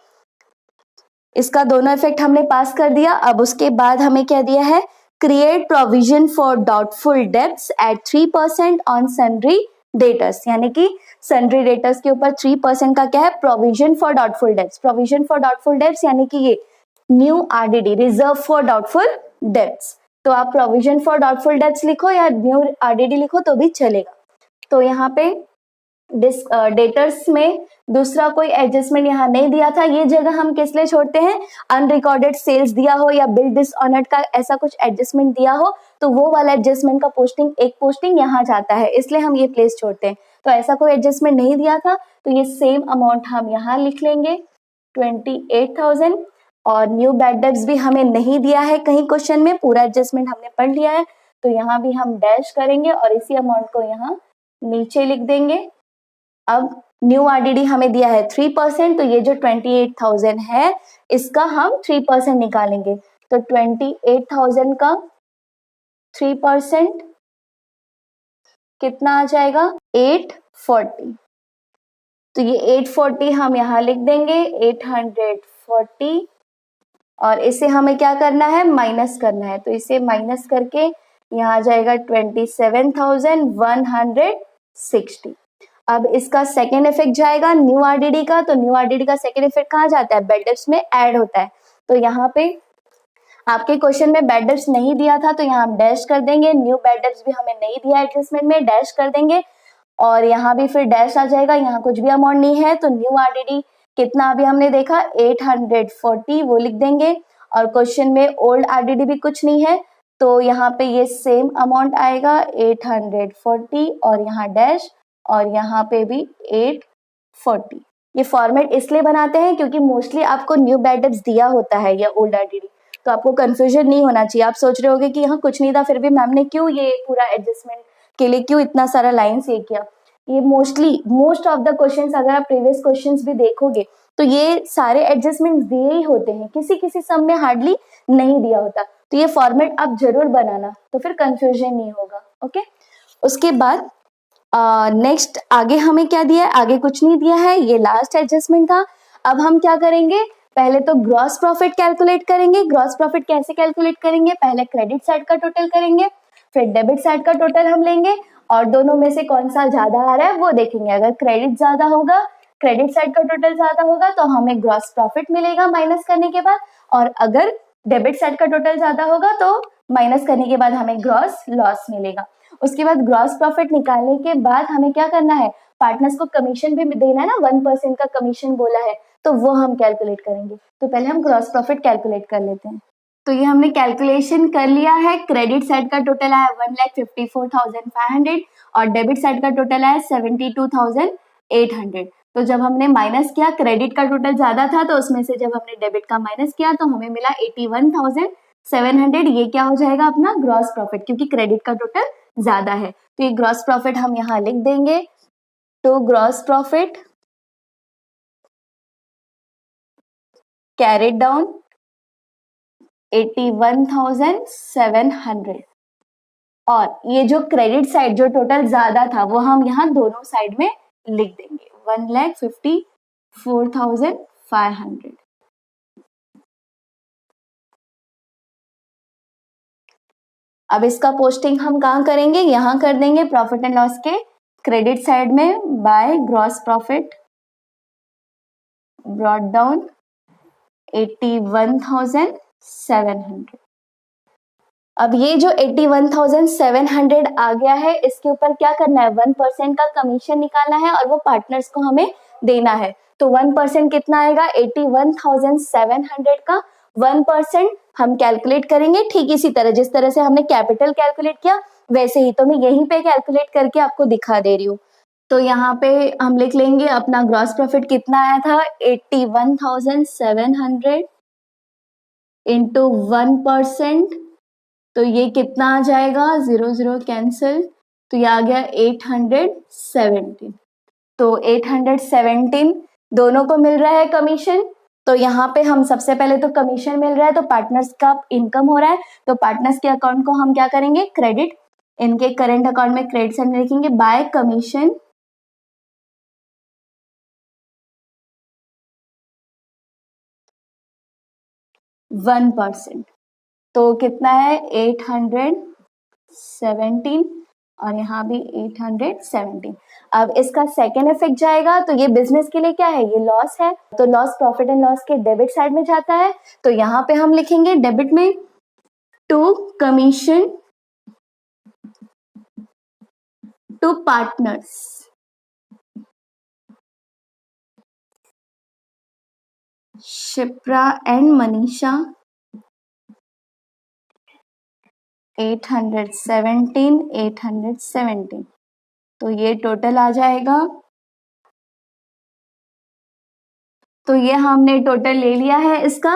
इसका दोनों इफेक्ट हमने पास कर दिया। अब उसके बाद हमें क्या दिया है? Create provision for doubtful debts at 3% on sundry debtors, यानी कि सन्ड्री डेटर्स के ऊपर 3% का क्या है? Provision for doubtful debts. Provision for doubtful debts यानी कि ये new RDD, reserve for doubtful debts. तो आप प्रोविजन फॉर डाउटफुल डेब्ट्स लिखो या न्यू आरडीडी लिखो तो भी चलेगा। तो यहाँ पे डेटर्स में दूसरा कोई एडजस्टमेंट यहाँ नहीं दिया था। ये जगह हम किस लिए छोड़ते हैं? अनरिकॉर्डेड सेल्स दिया हो या बिल डिसऑनर्ड का ऐसा कुछ एडजस्टमेंट दिया हो, तो वो वाला एडजस्टमेंट का एक पोस्टिंग यहाँ जाता है, इसलिए हम ये प्लेस छोड़ते हैं। तो ऐसा कोई एडजस्टमेंट नहीं दिया था, तो ये सेम अमाउंट हम यहाँ लिख लेंगे 28,000। और न्यू बैड डेब्ट्स भी हमें नहीं दिया है कहीं क्वेश्चन में, पूरा एडजस्टमेंट हमने पढ़ लिया है, तो यहाँ भी हम डैश करेंगे और इसी अमाउंट को यहाँ नीचे लिख देंगे। अब न्यू आरडीडी हमें दिया है 3%, तो ये जो 28,000 है इसका हम 3% निकालेंगे। तो 28,000 का 3% कितना आ जाएगा? 840। तो ये 840 हम यहाँ लिख देंगे 840, और इसे हमें क्या करना है? माइनस करना है। तो इसे माइनस करके यहाँ आ जाएगा 27,160। अब इसका सेकेंड इफेक्ट जाएगा न्यू आरडीडी का। तो न्यू आरडीडी का सेकेंड इफेक्ट कहाँ जाता है? बैड डेब्ट्स में ऐड होता है। तो यहाँ पे आपके क्वेश्चन में बैड डेब्ट्स नहीं दिया था, तो यहाँ हम डैश कर देंगे। न्यू बैड डेब्ट्स भी हमें नहीं दिया एडजस्टमेंट में, डैश कर देंगे, और यहाँ भी फिर डैश आ जाएगा। यहाँ कुछ भी अमाउंट नहीं है, तो न्यू आरडीडी कितना अभी हमने देखा 840, वो लिख देंगे। और क्वेश्चन में ओल्ड आरडीडी भी कुछ नहीं है, तो यहाँ पे ये सेम अमाउंट आएगा 840, और यहाँ डैश, और यहाँ पे भी 840। ये फॉर्मेट इसलिए बनाते हैं क्योंकि मोस्टली आपको न्यू बैड डेब्ट्स दिया होता है या ओल्ड आरडीडी, तो आपको कंफ्यूजन नहीं होना चाहिए। आप सोच रहे होगे कि यहाँ कुछ नहीं था, फिर भी मैम ने क्यों ये पूरा एडजस्टमेंट के लिए क्यों इतना सारा लाइन्स ये किया। ये मोस्ट ऑफ द क्वेश्चंस, अगर आप प्रीवियस क्वेश्चंस भी देखोगे तो ये सारे एडजस्टमेंट्स दिए ही होते हैं, किसी किसी सम में हार्डली नहीं दिया होता। तो ये फॉर्मेट आप जरूर बनाना, तो फिर कंफ्यूजन नहीं होगा। ओके, उसके बाद नेक्स्ट आगे हमें क्या दिया है? आगे कुछ नहीं दिया है, ये लास्ट एडजस्टमेंट था। अब हम क्या करेंगे? पहले तो ग्रॉस प्रॉफिट कैलकुलेट करेंगे। ग्रॉस प्रॉफिट कैसे कैलकुलेट करेंगे? पहले क्रेडिट साइड का टोटल करेंगे, फिर डेबिट साइड का टोटल हम लेंगे, और दोनों में से कौन सा ज्यादा आ रहा है वो देखेंगे। अगर क्रेडिट ज्यादा होगा, क्रेडिट साइड का टोटल ज्यादा होगा, तो हमें ग्रॉस प्रॉफिट मिलेगा माइनस करने के बाद। और अगर डेबिट साइड का टोटल ज्यादा होगा तो माइनस करने के बाद हमें ग्रॉस लॉस मिलेगा। उसके बाद ग्रॉस प्रॉफिट निकालने के बाद हमें क्या करना है, पार्टनर्स को कमीशन भी देना है ना, 1% का कमीशन बोला है, तो वो हम कैलकुलेट करेंगे। तो पहले हम ग्रॉस प्रॉफिट कैलकुलेट कर लेते हैं। तो ये हमने कैलकुलेशन कर लिया है। क्रेडिट साइड का टोटल आया 1,54,500 और डेबिट साइड का टोटल आया 72,800। तो जब हमने माइनस किया, क्रेडिट का टोटल ज्यादा था तो उसमें से जब हमने डेबिट का माइनस किया तो हमें मिला 81,700। ये क्या हो जाएगा अपना ग्रॉस प्रॉफिट, क्योंकि क्रेडिट का टोटल ज्यादा है। तो ये ग्रॉस प्रॉफिट हम यहाँ लिख देंगे। तो ग्रॉस प्रॉफिट कैरिड डाउन 81,700 और ये जो क्रेडिट साइड जो टोटल ज्यादा था वो हम यहाँ दोनों साइड में लिख देंगे 1,54,500। अब इसका पोस्टिंग हम कहाँ करेंगे, यहाँ कर देंगे प्रॉफिट एंड लॉस के क्रेडिट साइड में by gross profit brought down 81,700। अब ये जो 81,700 आ गया है, इसके ऊपर क्या करना है, 1% का कमीशन निकालना है और वो पार्टनर्स को हमें देना है। तो 1% कितना आएगा, 81,700 का 1% हम कैलकुलेट करेंगे ठीक इसी तरह जिस तरह से हमने कैपिटल कैलकुलेट किया वैसे ही। तो मैं यहीं पे कैलकुलेट करके आपको दिखा दे रही हूँ। तो यहाँ पे हम लिख लेंगे अपना ग्रॉस प्रॉफिट कितना आया था, 81,700 इंटू 1%। तो ये कितना आ जाएगा, 0 0 कैंसिल, तो ये आ गया 817। तो 817 दोनों को मिल रहा है कमीशन। तो यहाँ पे हम सबसे पहले तो कमीशन मिल रहा है तो पार्टनर्स का इनकम हो रहा है, तो पार्टनर्स के अकाउंट को हम क्या करेंगे, क्रेडिट, इनके करंट अकाउंट में क्रेडिट साइड लिखेंगे बाय कमीशन 1%। तो कितना है 817 और यहाँ भी 817। अब इसका सेकेंड इफेक्ट जाएगा तो ये बिजनेस के लिए क्या है, ये लॉस है, तो लॉस प्रॉफिट एंड लॉस के डेबिट साइड में जाता है। तो यहाँ पे हम लिखेंगे डेबिट में to commission to partners, Shipra and Manisha 817। तो ये टोटल आ जाएगा। तो ये हमने टोटल ले लिया है इसका।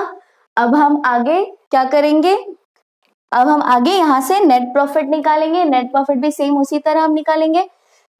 अब हम आगे क्या करेंगे, अब हम आगे यहाँ से नेट प्रॉफिट निकालेंगे। नेट प्रॉफिट भी सेम उसी तरह हम निकालेंगे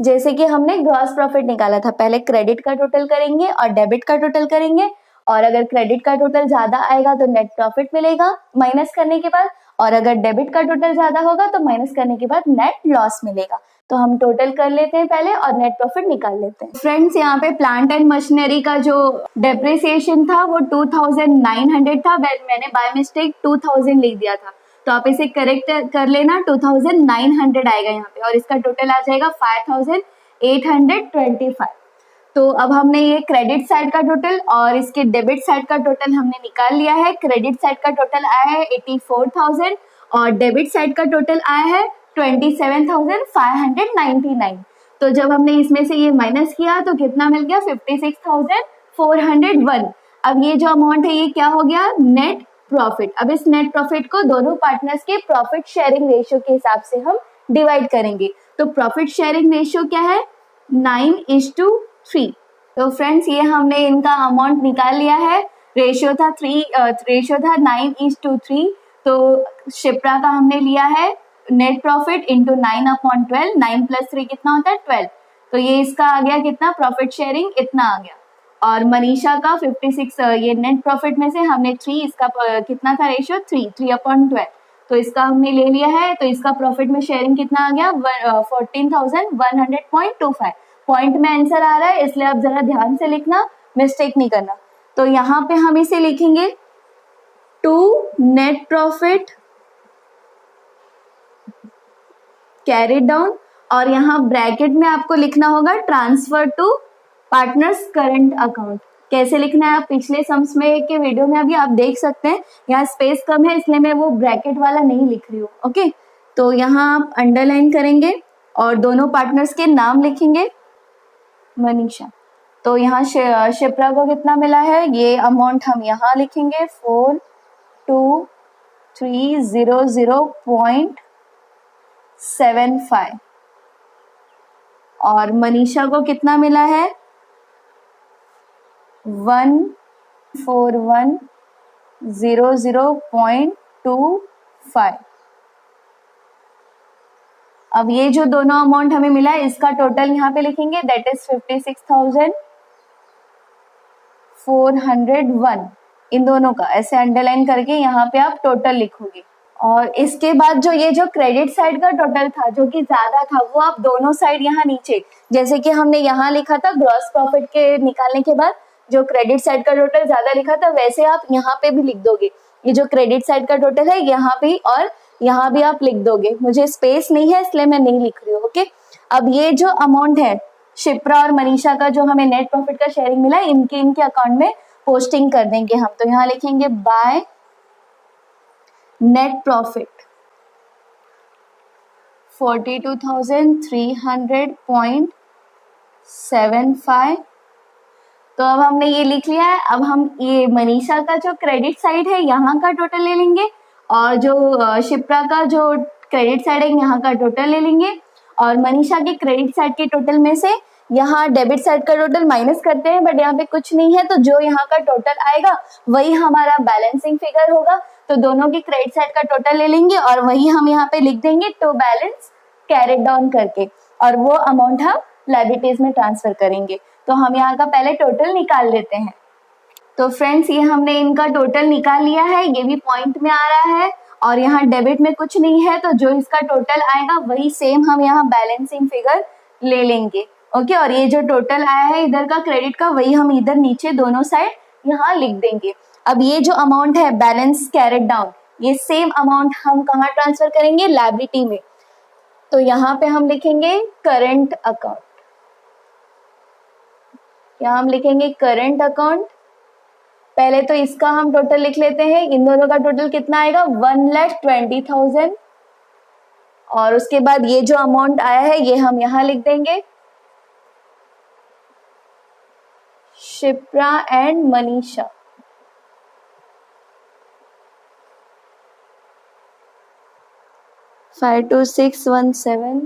जैसे कि हमने ग्रॉस प्रॉफिट निकाला था। पहले क्रेडिट का टोटल करेंगे और डेबिट का टोटल करेंगे, और अगर क्रेडिट का टोटल ज्यादा आएगा तो नेट प्रॉफिट मिलेगा माइनस करने के बाद, और अगर डेबिट का टोटल ज्यादा होगा तो माइनस करने के बाद नेट लॉस मिलेगा। तो हम टोटल कर लेते हैं पहले और नेट प्रॉफिट निकाल लेते हैं। फ्रेंड्स, यहाँ पे प्लांट एंड मशीनरी का जो डेप्रिसिएशन था वो 2,900 था, मैंने बाय मिस्टेक 2,000 लिख दिया था, तो आप इसे करेक्ट कर लेना, 2,900 आएगा यहाँ पे, और इसका टोटल आ जाएगा 5,825। तो अब हमने ये क्रेडिट साइड का टोटल और इसके डेबिट साइड का टोटल हमने निकाल लिया है। क्रेडिट साइड का टोटल आया है 84,000 और डेबिट साइड का टोटल आया है 27,599। तो जब हमने इसमें से ये माइनस किया तो कितना मिल गया, 56,401। अब ये जो अमाउंट है ये क्या हो गया, नेट प्रॉफिट। अब इस नेट प्रॉफिट को दोनों पार्टनर्स के प्रॉफिट शेयरिंग रेशियो के हिसाब से हम डिवाइड करेंगे। तो प्रॉफिट शेयरिंग रेशियो क्या है, 9:3। तो फ्रेंड्स, ये हमने इनका अमाउंट निकाल लिया है। रेशियो था 9:3। तो शिप्रा का हमने लिया है नेट प्रॉफिट इंटू 9/12, 9 + 3 कितना होता है 12। तो ये इसका आ गया कितना, प्रॉफिट शेयरिंग इतना आ गया। और मनीषा का 56, ये नेट प्रॉफिट में से हमने 3, इसका कितना था रेशियो 3/12, तो इसका हमने ले लिया है। तो इसका प्रॉफिट में शेयरिंग कितना आ गया, 14,100.25। पॉइंट में आंसर आ रहा है, इसलिए आप जरा ध्यान से लिखना, मिस्टेक नहीं करना। तो यहाँ पे हम इसे लिखेंगे to net profit carried down, और यहाँ ब्रैकेट में आपको लिखना होगा transfer to partners current account. कैसे लिखना है आप पिछले सम्स में के वीडियो में अभी आप देख सकते हैं, यहाँ स्पेस कम है इसलिए मैं वो ब्रैकेट वाला नहीं लिख रही हूँ। ओके, तो यहाँ आप अंडरलाइन करेंगे और दोनों पार्टनर्स के नाम लिखेंगे। मनीषा, तो यहाँ शिप्रा को कितना मिला है, ये अमाउंट हम यहाँ लिखेंगे 42,300.75 और मनीषा को कितना मिला है 14100.25। अब ये जो दोनों अमाउंट हमें मिला है इसका टोटल यहाँ पे लिखेंगे, दैट इज 56,401। इन दोनों का ऐसे अंडरलाइन करके यहाँ पे आप टोटल लिखोगे। और इसके बाद जो ये जो क्रेडिट साइड का टोटल था जो कि ज्यादा था, वो आप दोनों साइड यहाँ नीचे, जैसे कि हमने यहाँ लिखा था ग्रॉस प्रॉफिट के निकालने के बाद जो क्रेडिट साइड का टोटल ज्यादा लिखा था, वैसे आप यहाँ पे भी लिख दोगे। ये जो क्रेडिट साइड का टोटल है यहाँ भी और यहाँ भी आप लिख दोगे। मुझे स्पेस नहीं है इसलिए मैं नहीं लिख रही हूँ। ओके, अब ये जो अमाउंट है शिप्रा और मनीषा का जो हमें नेट प्रॉफिट का शेयरिंग मिला, इनके अकाउंट में पोस्टिंग कर देंगे हम। तो यहाँ लिखेंगे बाय नेट प्रॉफिट 42,300.75। तो अब हमने ये लिख लिया है। अब हम ये मनीषा का जो क्रेडिट साइड है यहाँ का टोटल ले लेंगे और जो शिप्रा का जो क्रेडिट साइड है यहाँ का टोटल ले लेंगे और मनीषा के क्रेडिट साइड के टोटल में से यहाँ डेबिट साइड का टोटल माइनस करते हैं, बट यहाँ पे कुछ नहीं है तो जो यहाँ का टोटल आएगा वही हमारा बैलेंसिंग फिगर होगा। तो दोनों की क्रेडिट साइड का टोटल ले लेंगे और वही हम यहाँ पे लिख देंगे टू बैलेंस कैरिड डाउन करके, और वो अमाउंट हम लायबिलिटीज में ट्रांसफर करेंगे। तो हम यहाँ का पहले टोटल निकाल लेते हैं। तो फ्रेंड्स ये हमने इनका टोटल निकाल लिया है, ये भी पॉइंट में आ रहा है और यहाँ डेबिट में कुछ नहीं है, तो जो इसका टोटल आएगा वही सेम हम यहाँ बैलेंसिंग फिगर ले लेंगे। ओके, और ये जो टोटल आया है इधर का क्रेडिट का, वही हम इधर नीचे दोनों साइड यहाँ लिख देंगे। अब ये जो अमाउंट है बैलेंस कैरिड डाउन, ये सेम अमाउंट हम कहाँ ट्रांसफर करेंगे, लायबिलिटी में। तो यहाँ पे हम लिखेंगे करंट अकाउंट, यहाँ हम लिखेंगे करंट अकाउंट। पहले तो इसका हम टोटल लिख लेते हैं, इन दोनों का टोटल कितना आएगा 1,20,000 और उसके बाद ये जो अमाउंट आया है ये हम यहाँ लिख देंगे शिप्रा एंड मनीषा। $52617।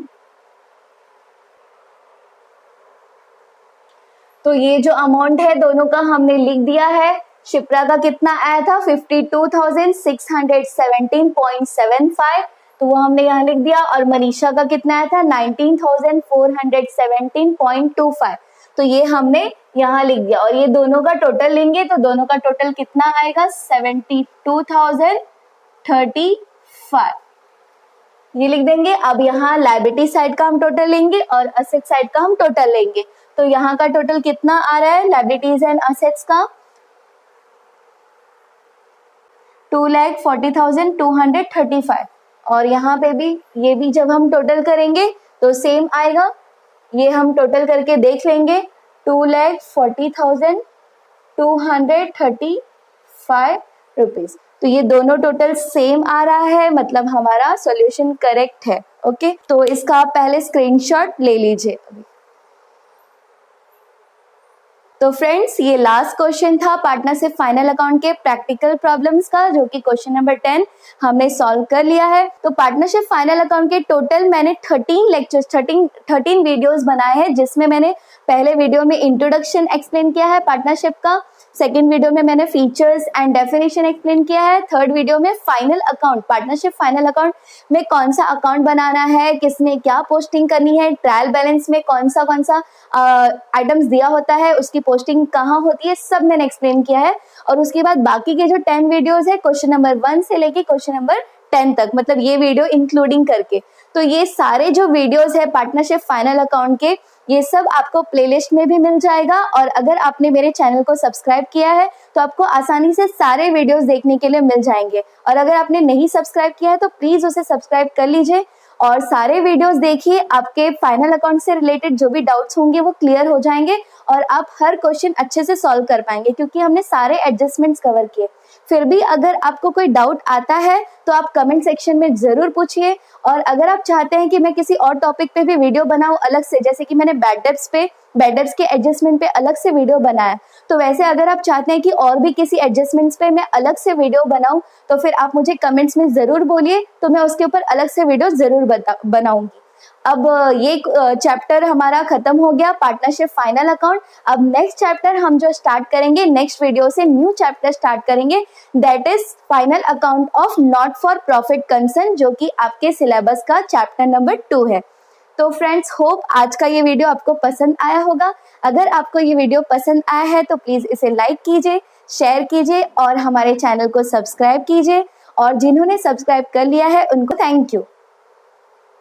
तो ये जो अमाउंट है दोनों का हमने लिख दिया है। शिप्रा का कितना आया था 52,617.75, तो वो हमने यहाँ लिख दिया, और मनीषा का कितना आया था 19,417.25, तो ये हमने यहाँ लिख दिया। और ये दोनों का टोटल लेंगे तो दोनों का टोटल कितना आएगा 72,035, ये लिख देंगे। अब यहाँ लायबिलिटी साइड का हम टोटल लेंगे और असेट साइड का हम टोटल लेंगे। तो यहाँ का टोटल कितना आ रहा है लायबिलिटीज एंड असेट्स का 2,40,235, और यहाँ पे भी ये भी जब हम टोटल करेंगे तो सेम आएगा। ये हम टोटल करके देख लेंगे 2,40,235 रुपीज। तो ये दोनों टोटल सेम आ रहा है, मतलब हमारा सॉल्यूशन करेक्ट है। ओके, तो इसका आप पहले स्क्रीनशॉट ले लीजिए अभी। तो फ्रेंड्स ये लास्ट क्वेश्चन था पार्टनरशिप फाइनल अकाउंट के प्रैक्टिकल प्रॉब्लम्स का, जो कि क्वेश्चन नंबर 10 हमने सॉल्व कर लिया है। तो पार्टनरशिप फाइनल अकाउंट के टोटल मैंने 13 लेक्चर्स 13 वीडियोस बनाए हैं, जिसमें मैंने पहले वीडियो में इंट्रोडक्शन एक्सप्लेन किया है पार्टनरशिप का, सेकेंड वीडियो में मैंने फीचर्स एंड डेफिनेशन एक्सप्लेन किया है, थर्ड वीडियो में final account partnership final account में कौन सा अकाउंट बनाना है, किसमें क्या पोस्टिंग करनी है, ट्रायल बैलेंस में कौन सा आइटम्स दिया होता है, उसकी पोस्टिंग कहाँ होती है, सब मैंने एक्सप्लेन किया है। और उसके बाद बाकी के जो 10 वीडियोस है क्वेश्चन नंबर 1 से लेके क्वेश्चन नंबर 10 तक, मतलब ये वीडियो इंक्लूडिंग करके, तो ये सारे जो वीडियोस है पार्टनरशिप फाइनल अकाउंट के, ये सब आपको प्लेलिस्ट में भी मिल जाएगा। और अगर आपने मेरे चैनल को सब्सक्राइब किया है तो आपको आसानी से सारे वीडियोस देखने के लिए मिल जाएंगे। और अगर आपने नहीं सब्सक्राइब किया है तो प्लीज उसे सब्सक्राइब कर लीजिए और सारे वीडियोस देखिए, आपके फाइनल अकाउंट से रिलेटेड जो भी डाउट्स होंगे वो क्लियर हो जाएंगे और आप हर क्वेश्चन अच्छे से सॉल्व कर पाएंगे क्योंकि हमने सारे एडजस्टमेंट्स कवर किए। फिर भी अगर आपको कोई डाउट आता है तो आप कमेंट सेक्शन में जरूर पूछिए, और अगर आप चाहते हैं कि मैं किसी और टॉपिक पे भी वीडियो बनाऊं अलग से, जैसे कि मैंने बैड डेब्ट्स के एडजस्टमेंट पे अलग से वीडियो बनाया, तो वैसे अगर आप चाहते हैं कि और भी किसी एडजस्टमेंट्स पे मैं अलग से वीडियो बनाऊं तो फिर आप मुझे कमेंट्स में जरूर बोलिए, तो मैं उसके ऊपर अलग से वीडियो जरूर बनाऊंगी। अब ये चैप्टर हमारा खत्म हो गया, पार्टनरशिप फाइनल अकाउंट। अब नेक्स्ट चैप्टर हम जो स्टार्ट करेंगे, नेक्स्ट वीडियो से न्यू चैप्टर स्टार्ट करेंगे, that is final account of not for profit concern, जो कि आपके सिलेबस का चैप्टर नंबर 2 है। तो फ्रेंड्स, होप आज का ये वीडियो आपको पसंद आया होगा। अगर आपको ये वीडियो पसंद आया है तो प्लीज इसे लाइक कीजिए, शेयर कीजिए और हमारे चैनल को सब्सक्राइब कीजिए, और जिन्होंने सब्सक्राइब कर लिया है उनको थैंक यू।